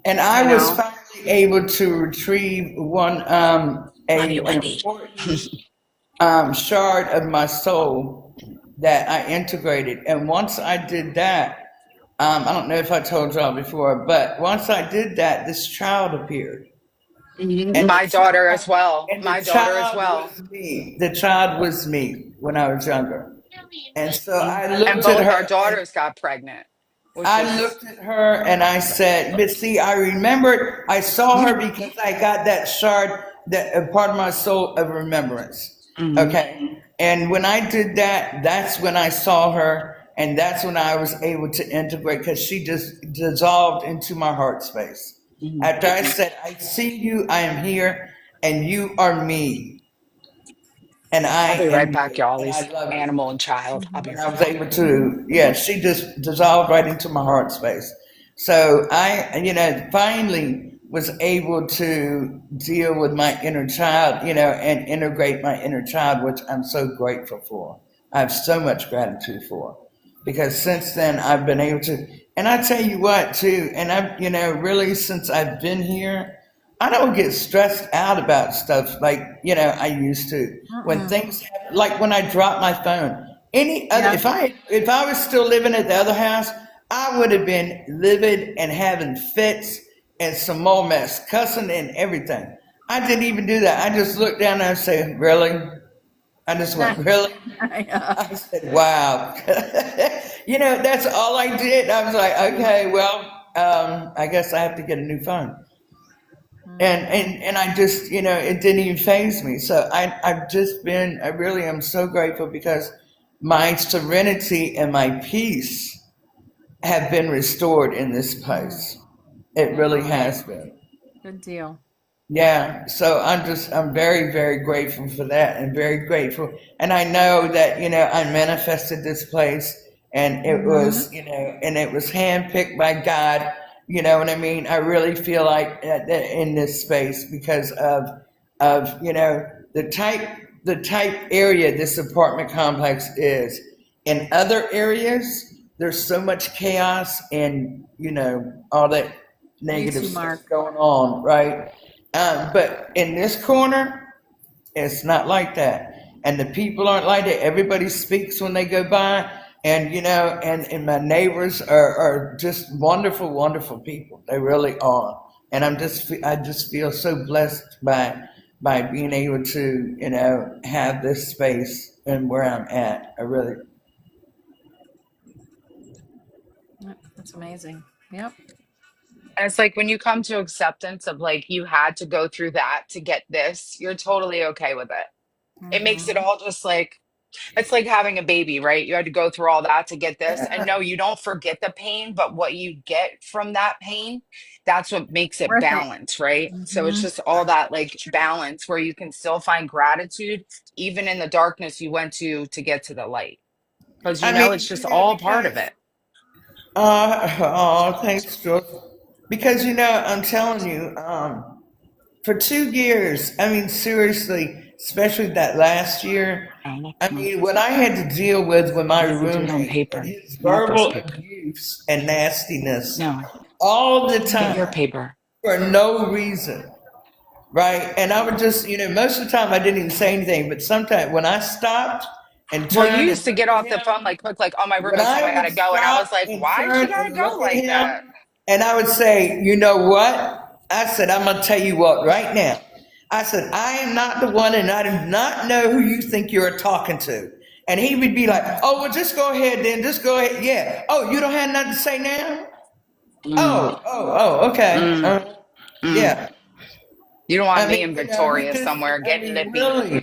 And I you was know. finally able to retrieve one Love you, an Wendy. important shard of my soul that I integrated. And once I did that, I don't know if I told y'all before, but once I did that, this child appeared. Mhm. And the My daughter child as well. and the My daughter as child well. was me. The child was me when I was younger. And so I And looked at both our her and daughters got pregnant. which I is looked at her and I said, but see, I remembered, I saw her because I got that shard, that a part of my soul of remembrance. Mhm. Okay. And when I did that, that's when I saw her. And that's when I was able to integrate because she just dissolved into my heart space. Mhm. After I said, I see you, I am here, and you are me, and I I'll be right am back, you, and I y'allies. love you. Animal and child. I'll be And I right was back. able to, yeah, she just dissolved right into my heart space. So I, finally was able to deal with my inner child, and integrate my inner child, which I'm so grateful for. I have so much gratitude for. Because since then I've been able to, and I tell you what too, and I've, really since I've been here, I don't get stressed out about stuff like, I used to. When Mm-mm. things happen, like when I drop my phone, any other, Yeah. if I was still living at the other house, I would have been livid and having fits and some more mess, cussing and everything. I didn't even do that. I just looked down and I said, really? I just went, really? Yeah. I said, wow. That's all I did. I was like, okay, well, I guess I have to get a new phone. And I just, it didn't even phase me. So I really am so grateful because my serenity and my peace have been restored in this place. It Yeah. really has been. Good deal. Yeah, so I'm very, very grateful for that and very grateful. And I know that, I manifested this place and it Mm-hmm. was, and it was handpicked by God. You know what I mean? I really feel like that in this space because of, the type area this apartment complex is. In other areas, there's so much chaos and, all that Me negative too, stuff Mark. going on, right? But in this corner, it's not like that. And the people aren't like that. Everybody speaks when they go by. And, and my neighbors are just wonderful, wonderful people. They really are. And I just feel so blessed by being able to, have this space and where I'm at. I really, Yep, that's amazing. Yep. And it's like when you come to acceptance of like you had to go through that to get this, you're totally okay with it. It makes it Mm-hmm. all just like it's like having a baby, right? You had to go through all that to get this. And no, you don't forget the pain, but what you get from that pain, that's what makes it Worth it. balance, right? So it's Mm-hmm. just all that like balance where you can still find gratitude even in the darkness you went to get to the light. Because you I know mean, it's just all part of it. thanks, George. Because, I'm telling you, for 2 years, I mean, seriously, especially that last year, Oh, look, I come on. mean, what I had to deal with my You have to do it on roommate and paper, his not this verbal paper. abuse and nastiness No, all the get your time paper. for no reason, right? And I would just, most of the time I didn't even say anything, but sometimes when I stopped and Well, you turned and used to get looked at off the phone him, like quick, like, oh, my when roommate's home, I I would gotta go. And I was stop like, and why'd she turn gotta and go look at like that? him, and I would say, you know what? I said, I'm going to tell you what right now. I said, I am not the one and I do not know who you think you're talking to. And he would be like, oh, well, just go ahead then. Just go ahead. Yeah. Oh, you don't have nothing to say now? Mm, Oh, okay. mm, mm. Yeah. You don't want I me mean, in he Victoria just, somewhere I getting mean, lippy. really,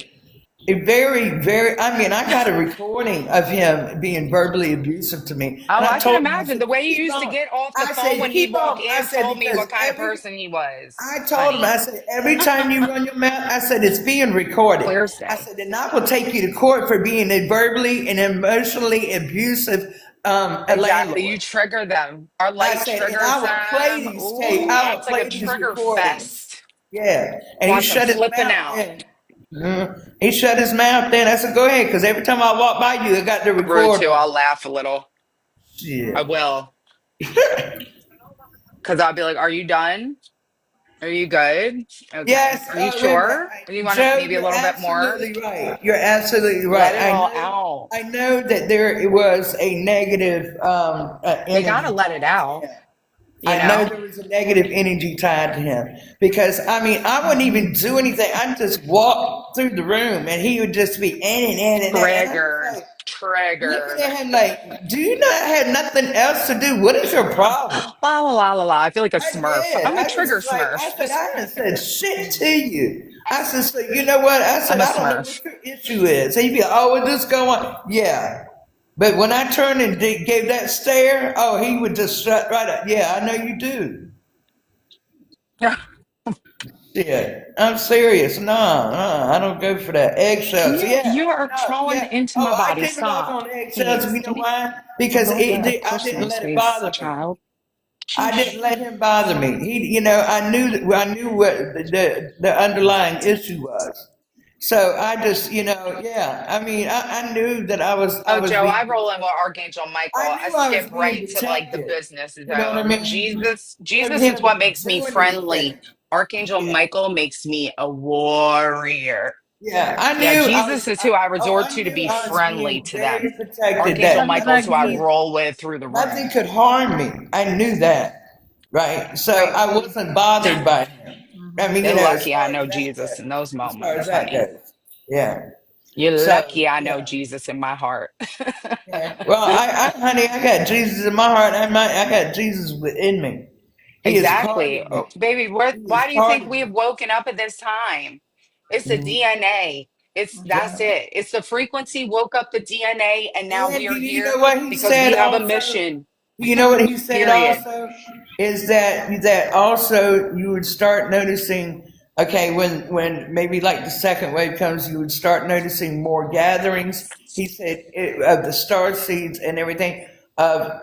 very, very, I mean, I got a recording of him being verbally abusive to me. Oh, And I I can told him, I imagine said, the way you keep used to on. get off the I phone said, when he'd keep walk on. I in said, told me because what kind of person he was, I told him, honey. I said, every time you run your mouth, I said, it's being recorded. Clear's I day. said, and I will take you to court for being a verbally and emotionally abusive a Exactly. You landlord. trigger them. Our I light said, and triggers I will play them. these tape. Ooh, I will it's like a play these trigger recordings. fest. Yeah. And he Want them shut his flipping mouth out. then. He shut his mouth then. I said, go ahead, because every time I walk by you, I got the Rude record too. on. I'll laugh a little. I Shit. will. Because I'll be like, are you done? Are you good? Okay. Yes, Are you wait, sure? Do you want it Joe, maybe a you're little bit more? absolutely right. You're absolutely right. Let it all out. I know that there was a negative You got to energy let it tied to out, him. you I know know? there was a negative energy tied to him because I mean I wouldn't even do anything. I'd just walk through the room and he would just be in and in and out. And I'm just Triggered. Triggered. looking at him like, do you not have nothing else to do? What is your problem? La la la la la. I feel like a I Smurf. did. I'm a I trigger was like, I Smurf. said, Just I haven't said shit to you. I said, so you know what? I I'm said, a I don't know Smurf. what your issue is. And he'd be like, oh, well, this go on. Yeah. But when I turned and gave that stare, oh, he would just shut right up. Yeah, I know you do. Yeah, I'm serious. No, I don't go for that. Eggshells. Yeah, You are no, crawling yeah. into Oh, my I body. did walk Stop. on eggshells. You Please. know Give me why? a Because little bit of I personal didn't let it space, bother me. child. I Sheesh. didn't let him bother me. I knew what the underlying issue was. So I just, yeah. I mean, I knew that I Oh, was Joe, being, I roll in with Archangel Michael. I I knew I was skip being right to like the protected. business You know what I zone. mean? Of Jesus is what him makes me doing anything. friendly. Archangel Yeah. Michael makes me a warrior. Yeah, Yeah, Jesus is who I resort I to knew be I was friendly being to very them. protected. Archangel That Some Michael is who I buggy. roll with through the nothing room. could harm me. I knew that, right? So Right. I wasn't bothered by him. I mean, You're as lucky I far as know that Jesus in goes, those as far as moments, that honey. goes, yeah. You're So lucky I know yeah, Jesus in my heart. yeah. Well, honey, I got Jesus in my heart. I got Jesus within me. He is part Exactly. of me. Oh, baby, He is why do you part think of we me. have woken up at this time? It's the Mhm. DNA. That's Yeah. it. It's the frequency woke up the DNA, and now we And are you here know what he because we said have a also? mission. You know what he said Period. also is that also you would start noticing, okay, when maybe like the second wave comes, you would start noticing more gatherings. He said of the star seeds and everything of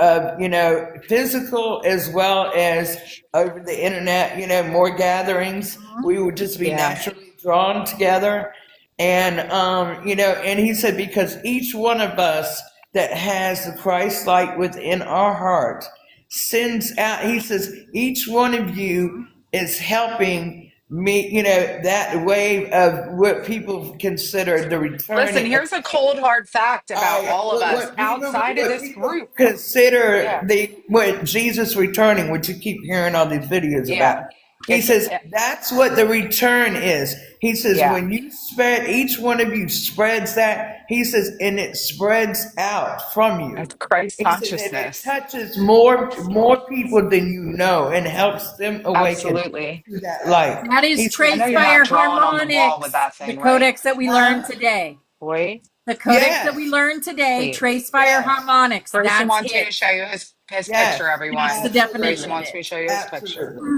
physical as well as over the internet. More gatherings. We would just be Yeah. naturally drawn together, and and he said because each one of us that has the Christ light within our heart sends out, he says, each one of you is helping me, that wave of what people consider the Listen, returning of here's a cold hard fact about I, all of us outside of what this people group. consider Yeah. what Jesus returning, which you keep hearing all these videos Yeah. about. He It's says that's what the return is. He says yeah. when you spread, each one of you spreads that. He says, and it spreads out from you. It's Christ He says, and it consciousness. touches more people than you know, and helps them awaken Absolutely. to that light. That is He I know Trace says, you're not Fire drawing on the wall with Harmonics, that the thing, right? codex that we learned huh? today. Wait, The codex that we Yes, learned today, please. Trace Fire yes. Harmonics. Grayson That's wants me to it. show you his Yes, picture, That's the everyone. Grayson definition absolutely, of wants me it. to show you his picture. absolutely.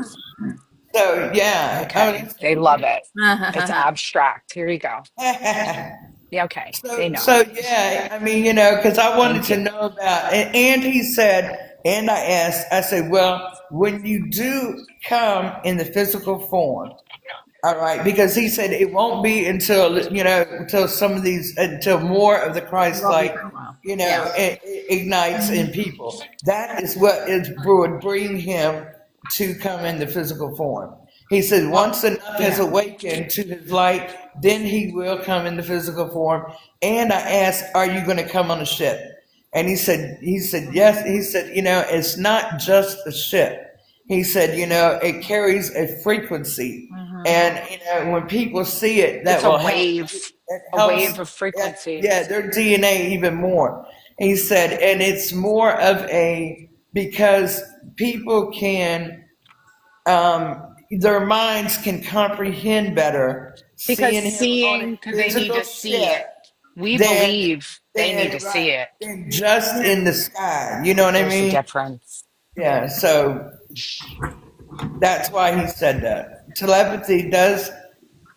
So yeah, Okay. They love it. It's Uh-huh. abstract. Here you go. Yeah, okay. They know. so yeah, I mean, because I wanted Thank to you. know about, and he said, and I asked, I said, well, when you do come in the physical form, all right, because he said it won't be until until some of these until more of the We Christ won't be light, for a while. Yeah. ignites in people. That is what is would bring him to come in the physical form. He said Well, once enough has yeah. awakened to his light, then he will come in the physical form. And I asked, "Are you going to come on a ship?" And he said yes. He said, it's not just a ship. He said, it carries a frequency, and when people see it, It's that will help. It a helps, wave of yeah, frequency. yeah, their DNA even more. He said, and it's more of a because people can, their minds can comprehend better Because seeing him on a seeing, because they need physical to see ship it. We than believe they need to see right it. than just in the sky. You know what I There's a mean? difference. Yeah. So that's why he said that. Telepathy does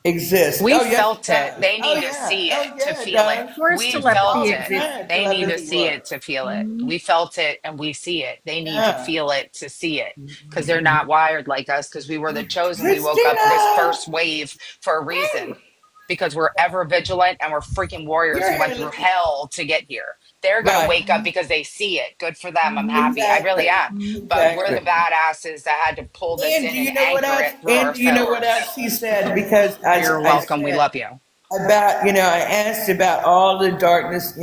exist. We Oh, yes, it felt it. does. They Oh, need to yeah. see it Oh, to yeah, it feel it. does. Of course, We telepathy felt All the it. exists. time, They need to telepathy see it works. to feel it. We felt it and we see it. They need to Yeah. feel it to see it because they're not wired like us because we were the chosen. We woke up this Christina! first wave for a reason Hey! because we're ever vigilant and we're freaking warriors Your who went through hair. hell to get here. They're going to Right. wake up because they see it. Good for them. I'm happy. I really Exactly. am. But we're the Exactly. badasses that had to pull this And in do and you know what anchor else? it through And do you know what ourselves. else he said? Because You're I welcome. We said love you. about, I asked about all the darkness,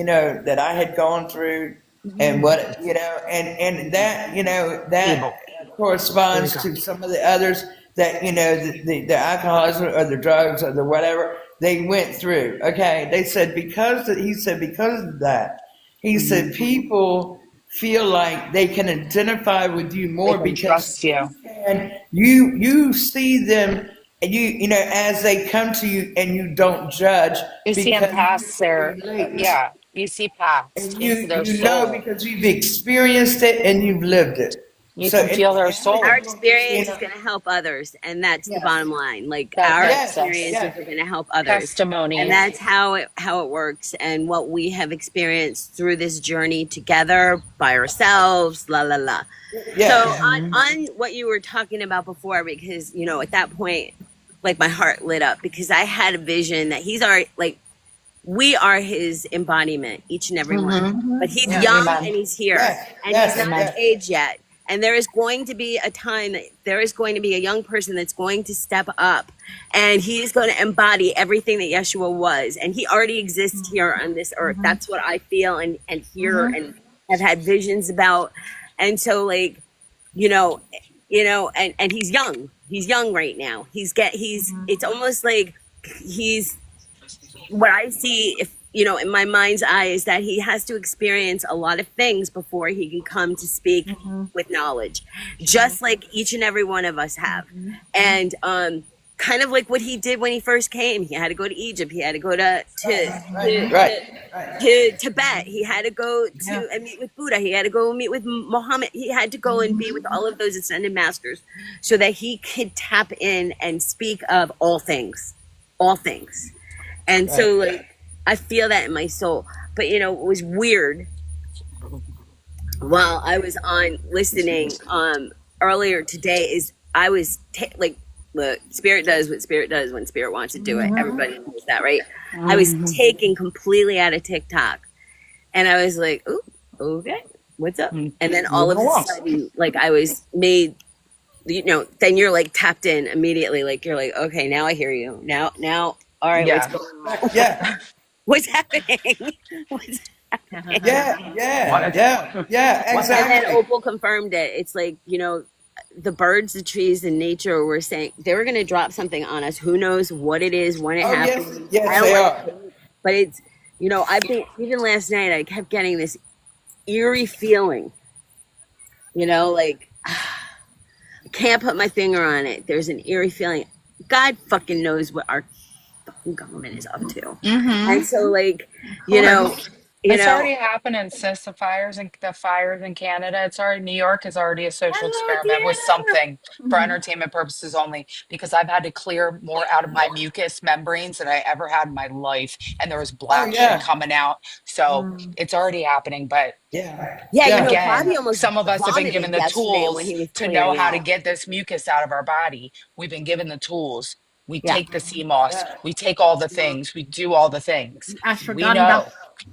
that I had gone through and what, and that, that Evil. Here we corresponds go. to some of the others that, the alcoholism or the drugs or the whatever, they went through. Okay, they said he said because of that, he said people feel like they can identify with you They more can because trust you. you see them and you know as they come to you and you don't judge You see them because you past their, can relate yeah, you see past and into their you know soul. because you've experienced it and you've lived it. You So can feel their Our soul. experience is Christina. going to help others, and that's the Yes, bottom line. Like our That's yes, us. experiences yes, are going to help others, and Testimonies. that's how it works. And what we have experienced through this journey together by ourselves, la la la. So yes. on what you were talking about before, because at that point, like my heart lit up because I had a vision that he's already like we are his embodiment, each and every one. But he's Yeah. young Amen. and he's here, Yes, and he's yes, not Amen. of yes. age yet. And there is going to be a time that there is going to be a young person that's going to step up, and he's going to embody everything that Yeshua was, and he already exists here on this earth. That's what I feel and hear and have had visions about. And so, like, and he's young. He's young right now. It's almost like he's what I see, if in my mind's eye, is that he has to experience a lot of things before he can come to speak with knowledge, just like each and every one of us have. And kind of like what he did when he first came. He had to go to Egypt. He had to go to Tibet. He had to go to and meet with Buddha. He had to go meet with Muhammad. He had to go and be with all of those ascended masters so that he could tap in and speak of all things. All things. And so, like, I feel that in my soul. But, it was weird while I was on listening earlier today is I was, look, Spirit does what Spirit does when Spirit wants to do it. Everybody knows that, right? I was taken completely out of TikTok. And I was like, ooh, okay, what's up? And then all of a sudden, like, I was made, then you're, like, tapped in immediately. Like, you're like, okay, now I hear you. Now, all right, Yeah. what's going on? Yeah, What's happening? What's happening? yeah, And then exactly. Opal confirmed it. It's like, the birds, the trees, and nature were saying they were going to drop something on us. Who knows what it is, when it Oh, happens. yes, I don't they like are. it, but it's, I've been, even last night, I kept getting this eerie feeling, like, I can't put my finger on it. There's an eerie feeling. God fucking knows what our fucking government is up to. And so, like, It's already happening, sis. The fires in Canada. It's already New York is already a social hello, experiment with Deanna. something for entertainment purposes only. Because I've had to clear more out of my mucus membranes than I ever had in my life, and there was Oh, black shit yeah, coming out. So it's already happening. But yeah, Yeah, yeah. again, Bobby almost some of us have been given vomited the yesterday when tools he was to know clearing how to out. get this mucus out of our body. We've been given the tools. We Yeah. take the sea moss. We take all the things. We do all the things. We Ashwagandha. know.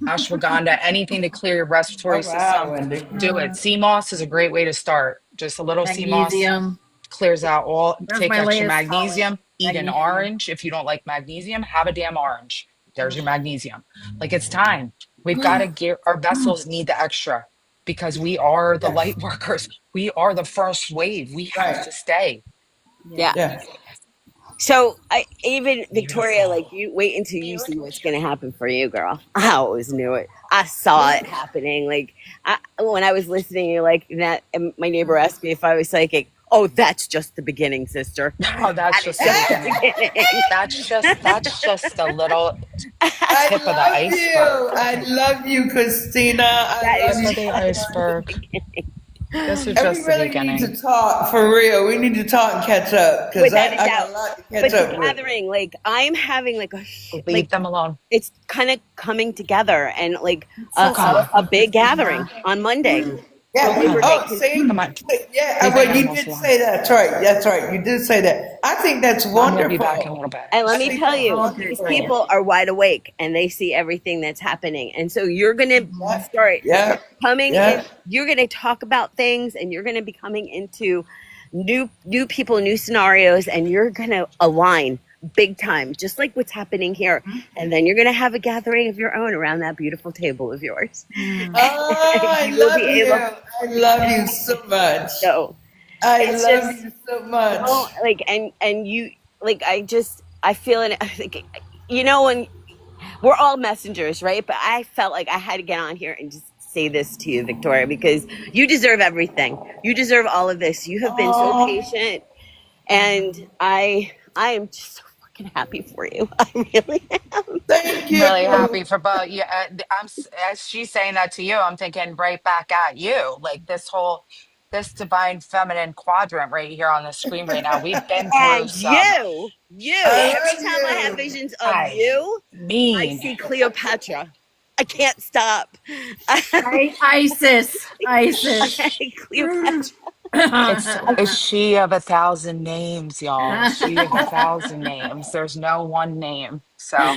Ashwagandha, anything to clear your Oh, respiratory wow, system, Wendy. do it. Sea moss is a great way to start. Just a little sea moss Magnesium. clears out all, That's take my extra latest tonic. magnesium, eat an Magnesium. orange. If you don't like magnesium, have a damn orange. There's your magnesium. Like it's time. We've got to get our vessels need the extra because we are the Yes, light workers. We are the first wave. We have right. to stay. Yeah. Yeah. So even Victoria, Beautiful. like you wait until you see what's going to happen for you, girl. I always knew it. I saw it happening. Like when I was listening, you're like that. And my neighbor asked me if I was psychic. Oh, that's just the beginning, sister. Oh, that's That is just the just the beginning. beginning. That's just a little I tip of the love you. iceberg. I love you, Christina. I That is love Tip you of just the so much. iceberg. This is And we just the really need beginning. to talk for real. We need to talk and catch up because without a I got doubt. a lot to But catch the up with. gathering, like I'm having like Leave them alone. it's kind of coming together and like Come on. a big gathering on Monday for Yeah. Come Labor on. Day. Oh, see? Come on. Yeah. Leave the Well, you animals did alone. say that. That's right. That's right. You did say that. I think that's Mom will be back in a wonderful. little bit. And let I me think tell that's you, these wonderful. people are wide awake and they see everything that's happening. And so you're going to Yeah. start Yeah. coming in, Yeah. you're going to talk about things and you're going to be coming into new people, new scenarios, and you're going to align big time, just like what's happening here. And then you're going to have a gathering of your own around that beautiful table of yours. Oh, I You will love be you. able I love you so much. to. I It's love just you so much. like and you like I feel it. Like, you know, when we're all messengers, right? But I felt like I had to get on here and just say this to you, Victoria, because you deserve everything. You deserve all of this. You have been so Oh, patient, and I am just so fucking happy for you. I really am. thank I'm really you. happy for both. Yeah, as she's saying that to you, I'm thinking right back at you. Like this divine feminine quadrant right here on the screen right now. We've been through And some. you. I Every love time I have you. visions of I you, I mean, see Cleopatra. I can't stop. Isis. Cleopatra. it's she of 1,000 names, y'all. She of 1,000 names. There's no one name. So,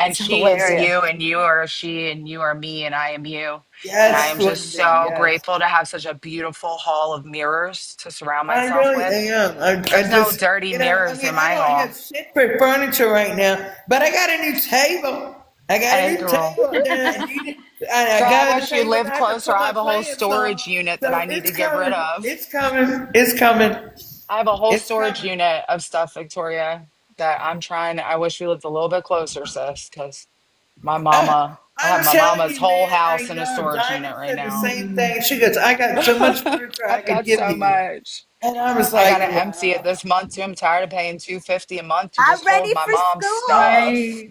and It's she is hilarious. you, and you are she, and you are me, and I am you. And I Yes, am just Linda. so Yes, grateful to have such a beautiful hall of mirrors to surround I myself really with. am. I There's no just, dirty I mirrors mean, in I my don't hall. have shit for furniture right now, but I got a new table. I got a Hey, new girl. table, and I Girl, I got a wish you table lived that I can closer. put I my have a whole plants on. storage unit that So I need to it's get rid coming. of. It's coming. It's coming. I have a whole It's storage coming. unit of stuff, Victoria, that I'm trying. I wish we lived a little bit closer, sis, because I have I'm my telling mama's you, whole man. I house in a know. storage unit Diamond right said the now. same thing. She goes, "I got so much furniture I I've could got give so you," much. and I was I like, gotta empty it "Wow." this month too. I'm tired of paying 250 a month to I'm just hold ready my for mom's school. stuff.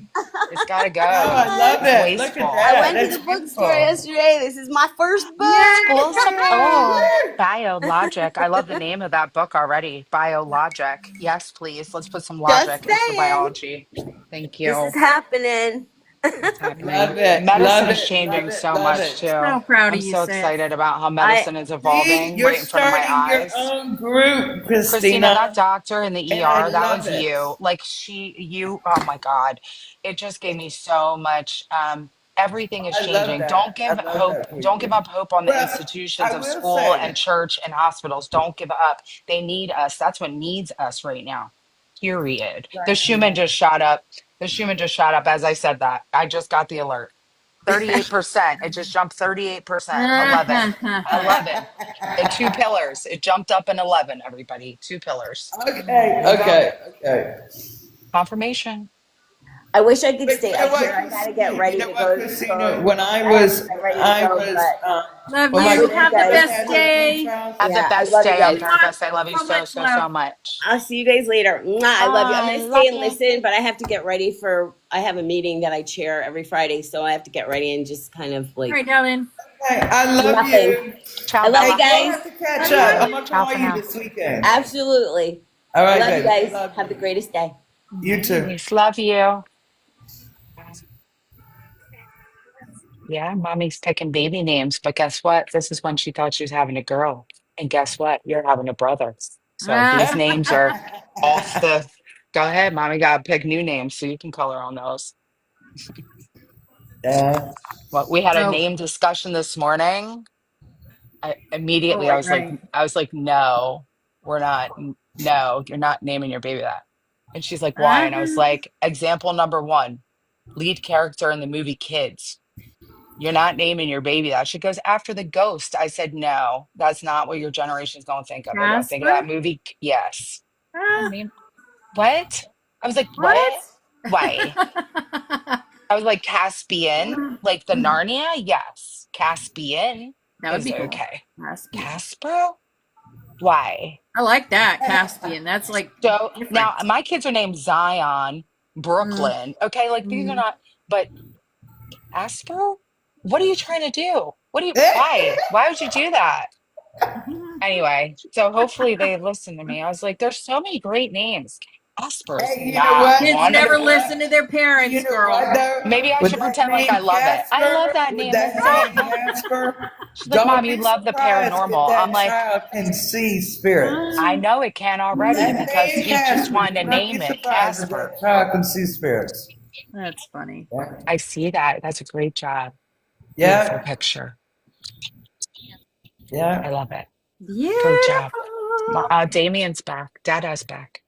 It's gotta No, go. I love It's it. Look at wasteful. I that. went to That's the bookstore beautiful. yesterday. This is my first book. School sup oh, biologic. I love the name of that book already. Biologic. Yes, please. Let's put some Just logic into the saying. biology. Thank This is you. happening. It's Love happening. it. Medicine Love is it. Love changing it. so Love much it. too. So proud I'm of you, so sis. excited about how I medicine is See, evolving you're right in front of my starting your eyes. own group, Christina, that Christina, doctor in the and I ER, that love was it. you. Like oh my God. It just gave me so much. Everything is I love changing. that. I love that for Don't give you. up hope on the Well, institutions I of will school say and that. church and hospitals. Don't give up. They need us. That's what needs us right now. Period. The Right Schumann now. just shot up. The Schumann just shot up as I said that. I just got the alert. 38%. It just jumped 38%. 11. 11. The two pillars. It jumped up in 11, everybody. Two pillars. Okay, There you go. okay, okay. Confirmation. I wish I could But stay you know up what, here. I gotta get Christina? You ready know to what, go. Christina? When I I have to was, get ready to I go. was, But Love when my I you. love you Have the guys. best granddaughter had day. cancer, Have the Yeah, I best love you day on guys. purpose. I love you So so, much so, so love. much. I'll see you guys later. Mwah, I love you. I'm Bye. gonna stay Love and you. listen, but I have to get ready for. I have a meeting that I chair every Friday, so I have to get ready and just kind of All like right, darling. hey, I do love nothing. you. Ciao, I love you Hey, Bella. we'll guys. have to catch Love you, up. I'm honey. gonna Ciao call for you now. this weekend. Absolutely. All I right, love you baby. guys. Love Have the you. greatest day. You too. Nice. Love you. Yeah, mommy's picking baby names, but guess what? This is when she thought she was having a girl. And guess what? You're having a brother. So these Ah, names are off the. Go ahead, mommy. Got to pick new names so you can color on those. Yeah. Well, we had a so, name discussion this morning. oh, Immediately right, right. I was like, no, we're not. No, you're not naming your baby that. And she's like, why? Ah, And I was like, example number one, lead character in the movie Kids. You're not naming your baby that. She goes, after the ghost. I said, no, that's not what your generation's going to think of. They're going to think of that Casper? movie. Yes. I Ah, mean, what? I was like, what? what? Why? I was like, Caspian, like the Narnia? Yes. Caspian That would is be cool. okay. Caspian. Casper? Why? I like that, Caspian. That's like So now different. my kids are named Zion, Mm, Brooklyn. Okay, like these are mm. not, but Casper? What are you trying to do? Why? Why would you do that? Anyway, so hopefully they listen to me. I was like, there's so many great names. Casper's Hey, you know not what? Kids one of You never know them. listen what? to their You parents, know what girl. though? Maybe I With should that pretend like I name love it. I love Casper, that with name. That's that so name fun. Casper, She's like, Mom, don't you be love the surprised if paranormal. I'm that like, child can see spirits. I know it can already That because name he just Casper, wanted do to not be name it surprised if Casper. that child can see spirits. That's funny. Yeah. I see that. That's a great job. Beautiful Yeah. picture. I Yeah. love it. Great job. Beautiful. Damien's back. Dada's back.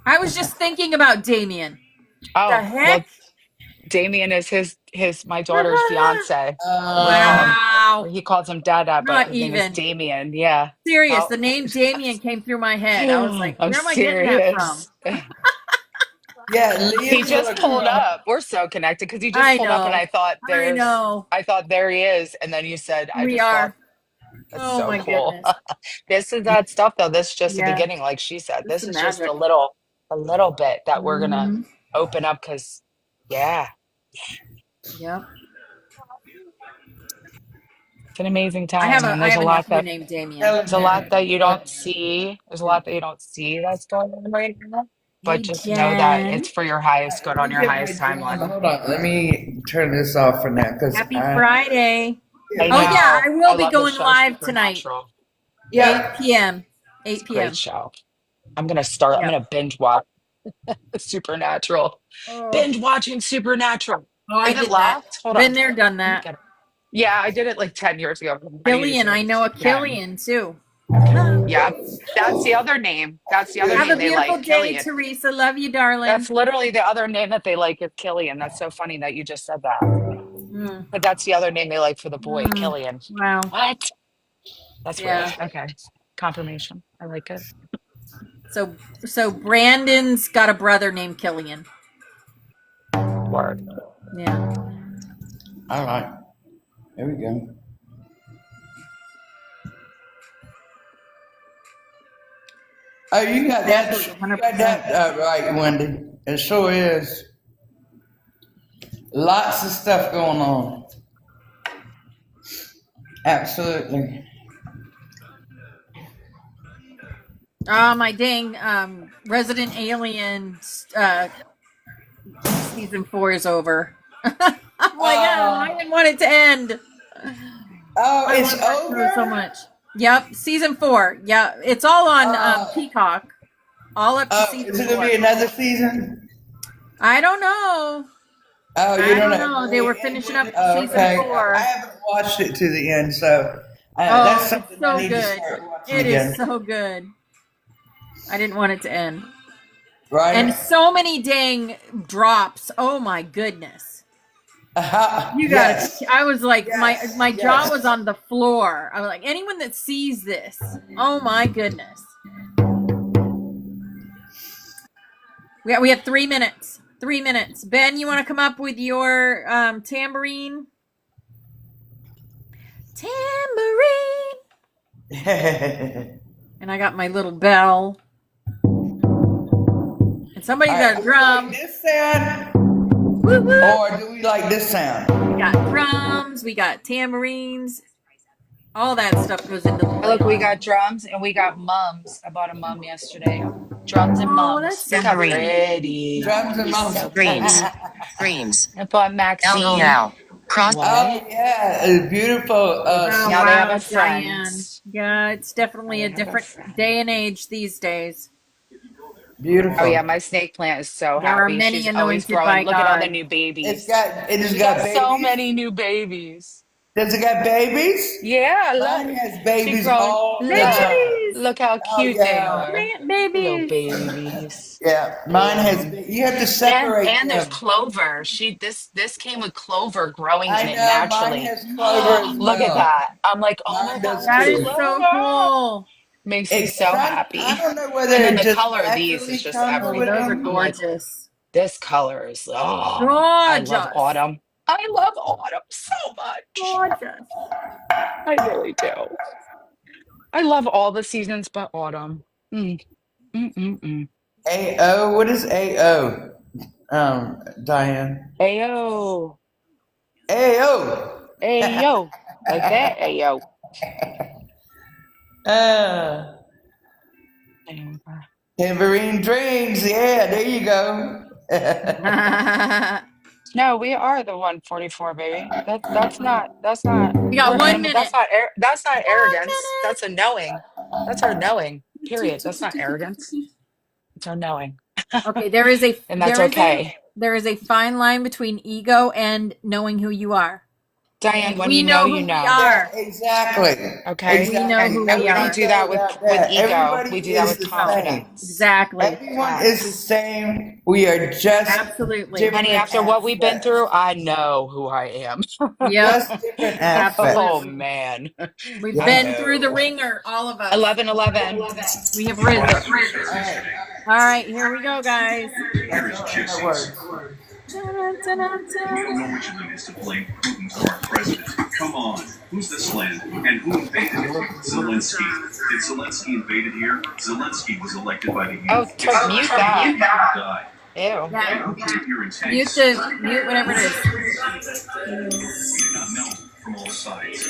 I was just thinking about Damien. The Oh, heck? well, Damien is my daughter's fiance. We call him, Wow. he calls him Dada, but Not his name is even. Damien. Yeah. Serious. Oh, The name Damien came through my head. I was like, I'm where am I getting that from? serious. Yeah, He Liam's just little pulled girl. up. We're so connected because he just I pulled up, and know. I know. I thought there he is, and then you said, I We just thought are. that's Oh so my cool. goodness. This is that stuff though. This is just the Yeah. beginning, like she said. It's This the is just magic. a little bit that we're gonna Hmm. open up because, yeah, Yep. it's an amazing I time, and I there's have a a lot nephew that named Damien. there's a lot that you Yeah. don't see. There's a Yeah. lot that you don't see that's going on right now. But Hey just know that Jen. it's for your highest good Let on me your get my highest drum. timeline. Hold on. Let me turn this off for now because Happy Friday. I Oh yeah, know. I I will be love the going show live tonight. Supernatural. 8 yeah. p.m. It's 8 a great p.m. show. I'm Yep. gonna binge watch Supernatural. Oh. Binge watching Supernatural. Oh, I Is it did that. locked? Hold on. Been there, done Let me that. get it. Yeah, I did it like 10 years ago. I need to Killian, do I it know a again. Killian too. Okay. Yeah, that's the other name. That's the other Have a name they beautiful like, day, Killian. Teresa. Love you, darling. That's literally the other name that they like is Killian. That's so funny that you just said that. Mm, But that's the other name they like for the boy, mm, Killian. wow. What? That's weird. Yeah. Okay. Confirmation. I like it. So Brandon's got a brother named Killian. Word. Yeah. All right. There we go. Oh, you got that. Exactly, You got 100%. that right, Wendy. It sure is. Lots of stuff going on. Absolutely. Oh, my dang Resident Alien season 4 is over. I'm like, oh, I didn't want it to end. Oh, I it's love that show so over. much. Yep, season 4. Yeah, it's all on Oh, Peacock. All up to is season it gonna be 4. another season? I don't know. Oh, you I don't don't know. know. Will They it were end finishing with up it? Oh, season okay. I 4. haven't watched it to the end, so Oh, that's it's something I so need to good. start watching It is again. so good. I didn't want it to end. And Right? so many dang drops. Oh my goodness. You gotta. Yes. I was like, Yes. my jaw was Yes. on the floor. I was like, anyone that sees this, oh my goodness. We have 3 minutes. 3 minutes. Ben, you want to come up with your tambourine? Tambourine. And I got my little bell. And somebody's All got right. a Do we like drum. this sound, Woo woo. or do we like this sound? We got drums. We got tambourines. All that stuff goes into the Look, we playlist. got drums and we got mums. I bought a mum yesterday. Drums and Oh, that's mums. Look so how Tambourine. pretty. Drums and She's mums. so Dreams. pretty. Dreams. I bought Download Maxine. now. Cross. Oh What? yeah, a beautiful Oh Now they have wow, a Diane. friend. Yeah, it's Now definitely they a have a different friend. day and age these days. Oh yeah, beautiful. my snake plant is so There are happy. many She's always anointed growing. by Look at all the God. new babies. It has She got got so babies. many new babies. Does it got babies? Yeah, Mine look. has She babies growing. all the Look. time. Babies! Look how Oh cute they yeah, are. Plant Little babies! babies. yeah. I Mine love has. them. You have to separate And there's them. clover. This came with clover growing in I it know mine naturally. has clover as Look at well. that. I'm like, oh my Mine God, does That it's is too. so clover. cool. Makes me Except so I happy. don't know whether And then it the just color of these is naturally just comes Oh, with those are everything. them. I'm like, gorgeous. this color is, oh, I love Gorgeous. autumn. I love autumn so much. Gorgeous. I really do. I love all the seasons but autumn. Mm, mm, mm, mm. AO. What is AO? Diane. Ayo. AO. Ayo. Like that, ayo. uh, Ayo. Tambourine dreams. Yeah, there you go. No, we are the 144, baby. That's not We got 1 minute. that's not 1 arrogance. That's a knowing. That's our knowing. Period. That's not arrogance. minute. It's our knowing. Okay, there is a And that's okay. there is a fine line between ego and knowing who you are. Diane, And when we you know, know you who we know. Yeah, are. exactly. Okay? We know Exactly. who And we we We are. don't can do say that with about with that. ego. Everybody We do that is with the same. confidence. Exactly. Everyone is the same. We are just Absolutely. different Honey, after what we've been aspects. through, I know who I am. Yep. Just different Oh aspects. Absolutely. man. We've I been through the know. ringer, all of us. 11:11. We have risen. All right. All right, here we go, guys. Here is Gypsies. Dun-dun-dun-dun. People know what you mean is to blame Putin for our president. Come on, who's this land and who invaded it? Zelensky. Did Zelensky invade it here? Zelensky was elected by the Oh, youth. Toad, mute that. People died. Ew. Yeah, Who came here in mute tanks? whatever it is. We do not know from all sides.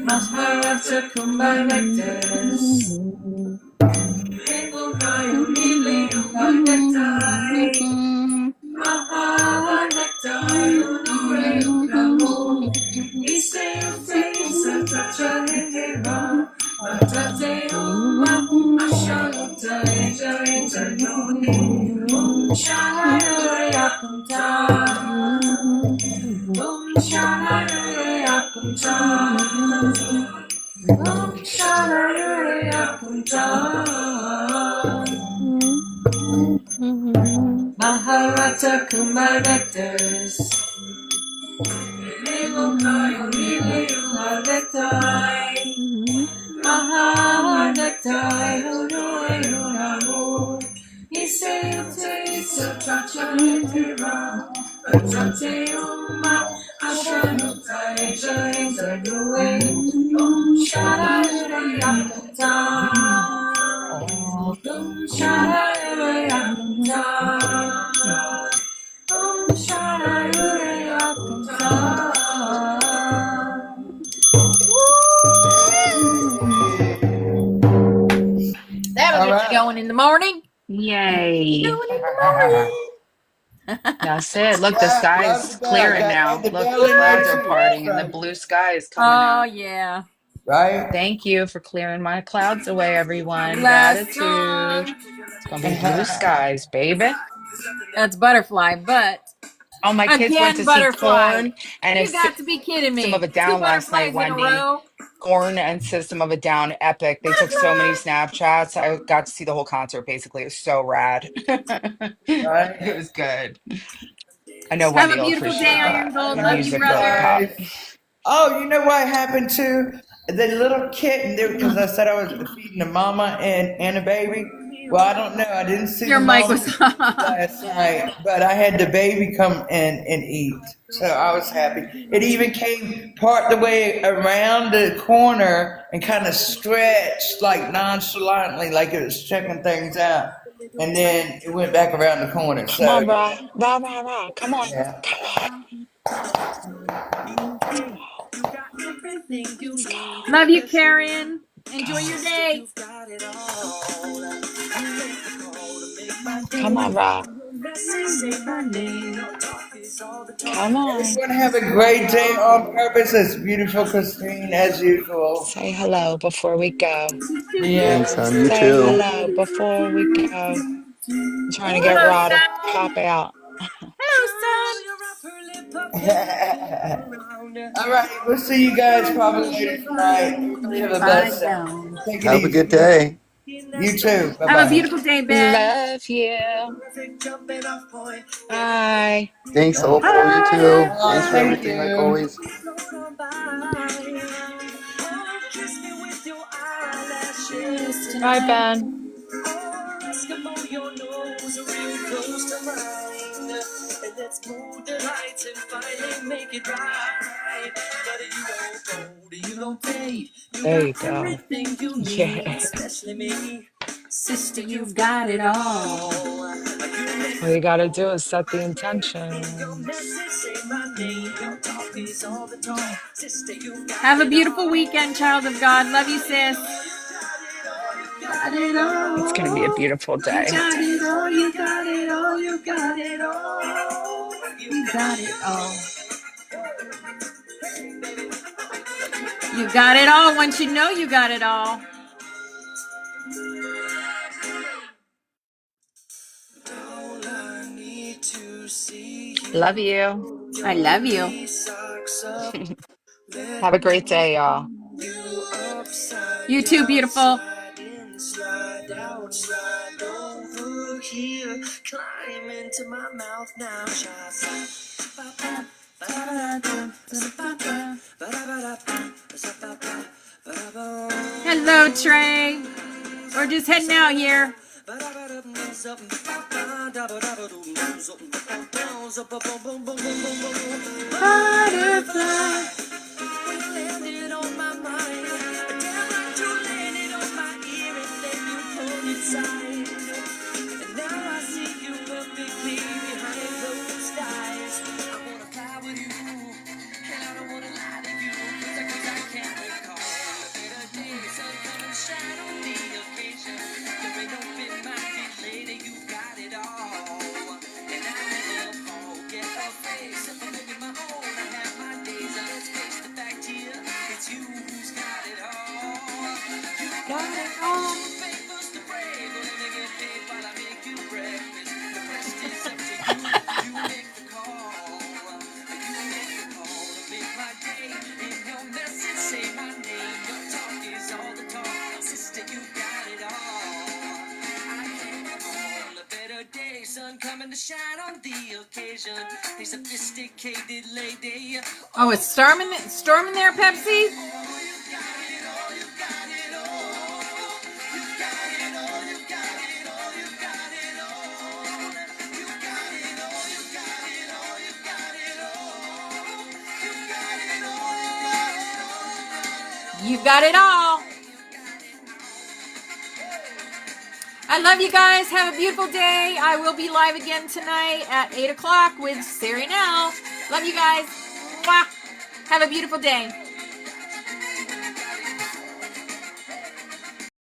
Maharata Kumar Vectors. That'll All get right. you going in the morning. Yay. Going in the morning. That's it. Look, the Yeah, love sky's to God. clearing Got now. and the Look, belly the clouds too. are parting and the Right. blue sky is coming Oh, out. yeah. Right. Thank you for clearing my clouds away, everyone. Last Gratitude. song. It's gonna be blue skies, baby. That's Butterfly, but Oh, my kids went again, to see Butterfly. Corn and You got to be kidding System of me. a 2 Down last night, butterflies in a Wendy. row. Corn and System of a Down, epic. They took so many Snapchats. I got to see the whole concert basically. It was so rad. It Right. was good. I know Have Wendy a will beautiful day, appreciate that. Iron Gold. The Love you, music really brother. popped. Oh, you know what happened to the little kitten? Because I said I was feeding the mama and the baby. Well, I don't know. I didn't see Your the mic mama was off. last night, but I had the baby come in and eat. So I was happy. It even came part the way around the corner and kind of stretched like nonchalantly, like it was checking things out. And then it went back around the corner. Come So, on, rah, rah, rah, rah. Come on. yeah. Come on. Let's go. Love you, Karen. Enjoy Go. your day. Come on, Rob. Come on. Everyone have a great day on purpose. It's beautiful, Christine, as usual. Say hello before we go. Thanks, Yeah. hon. You Say too. hello before we go. I'm trying to get Hello, Ra to son. pop out. Hello, All right. We'll see you guys probably later tonight. Everybody have a son. blessed Bye day. down. Take it Have a easy. good day. You too. Bye Have a bye. beautiful day, Ben. Love you. Bye. Thanks, Opal. You too. Thanks Oh, for thank everything, like you. always. Bye, Ben. There you go. Yeah. Sister, you've got it all. All you gotta do is set the intentions. Have a beautiful weekend, child of God. Love you, sis. Got it It's gonna be a all. beautiful You day. got it all. You got it all. You got it all. You got it all. You got it all once you know you got it all. Love you. I love you. Have a great day, y'all. You too, beautiful. Hello, Trey. We're just heading out here. Butterfly. Oh, it's storming there, Pepsi? You got it all. I love you guys. Have a beautiful day. I will be live again tonight at 8 o'clock with Sari Nell. Love you guys. Mwah. Have a beautiful day.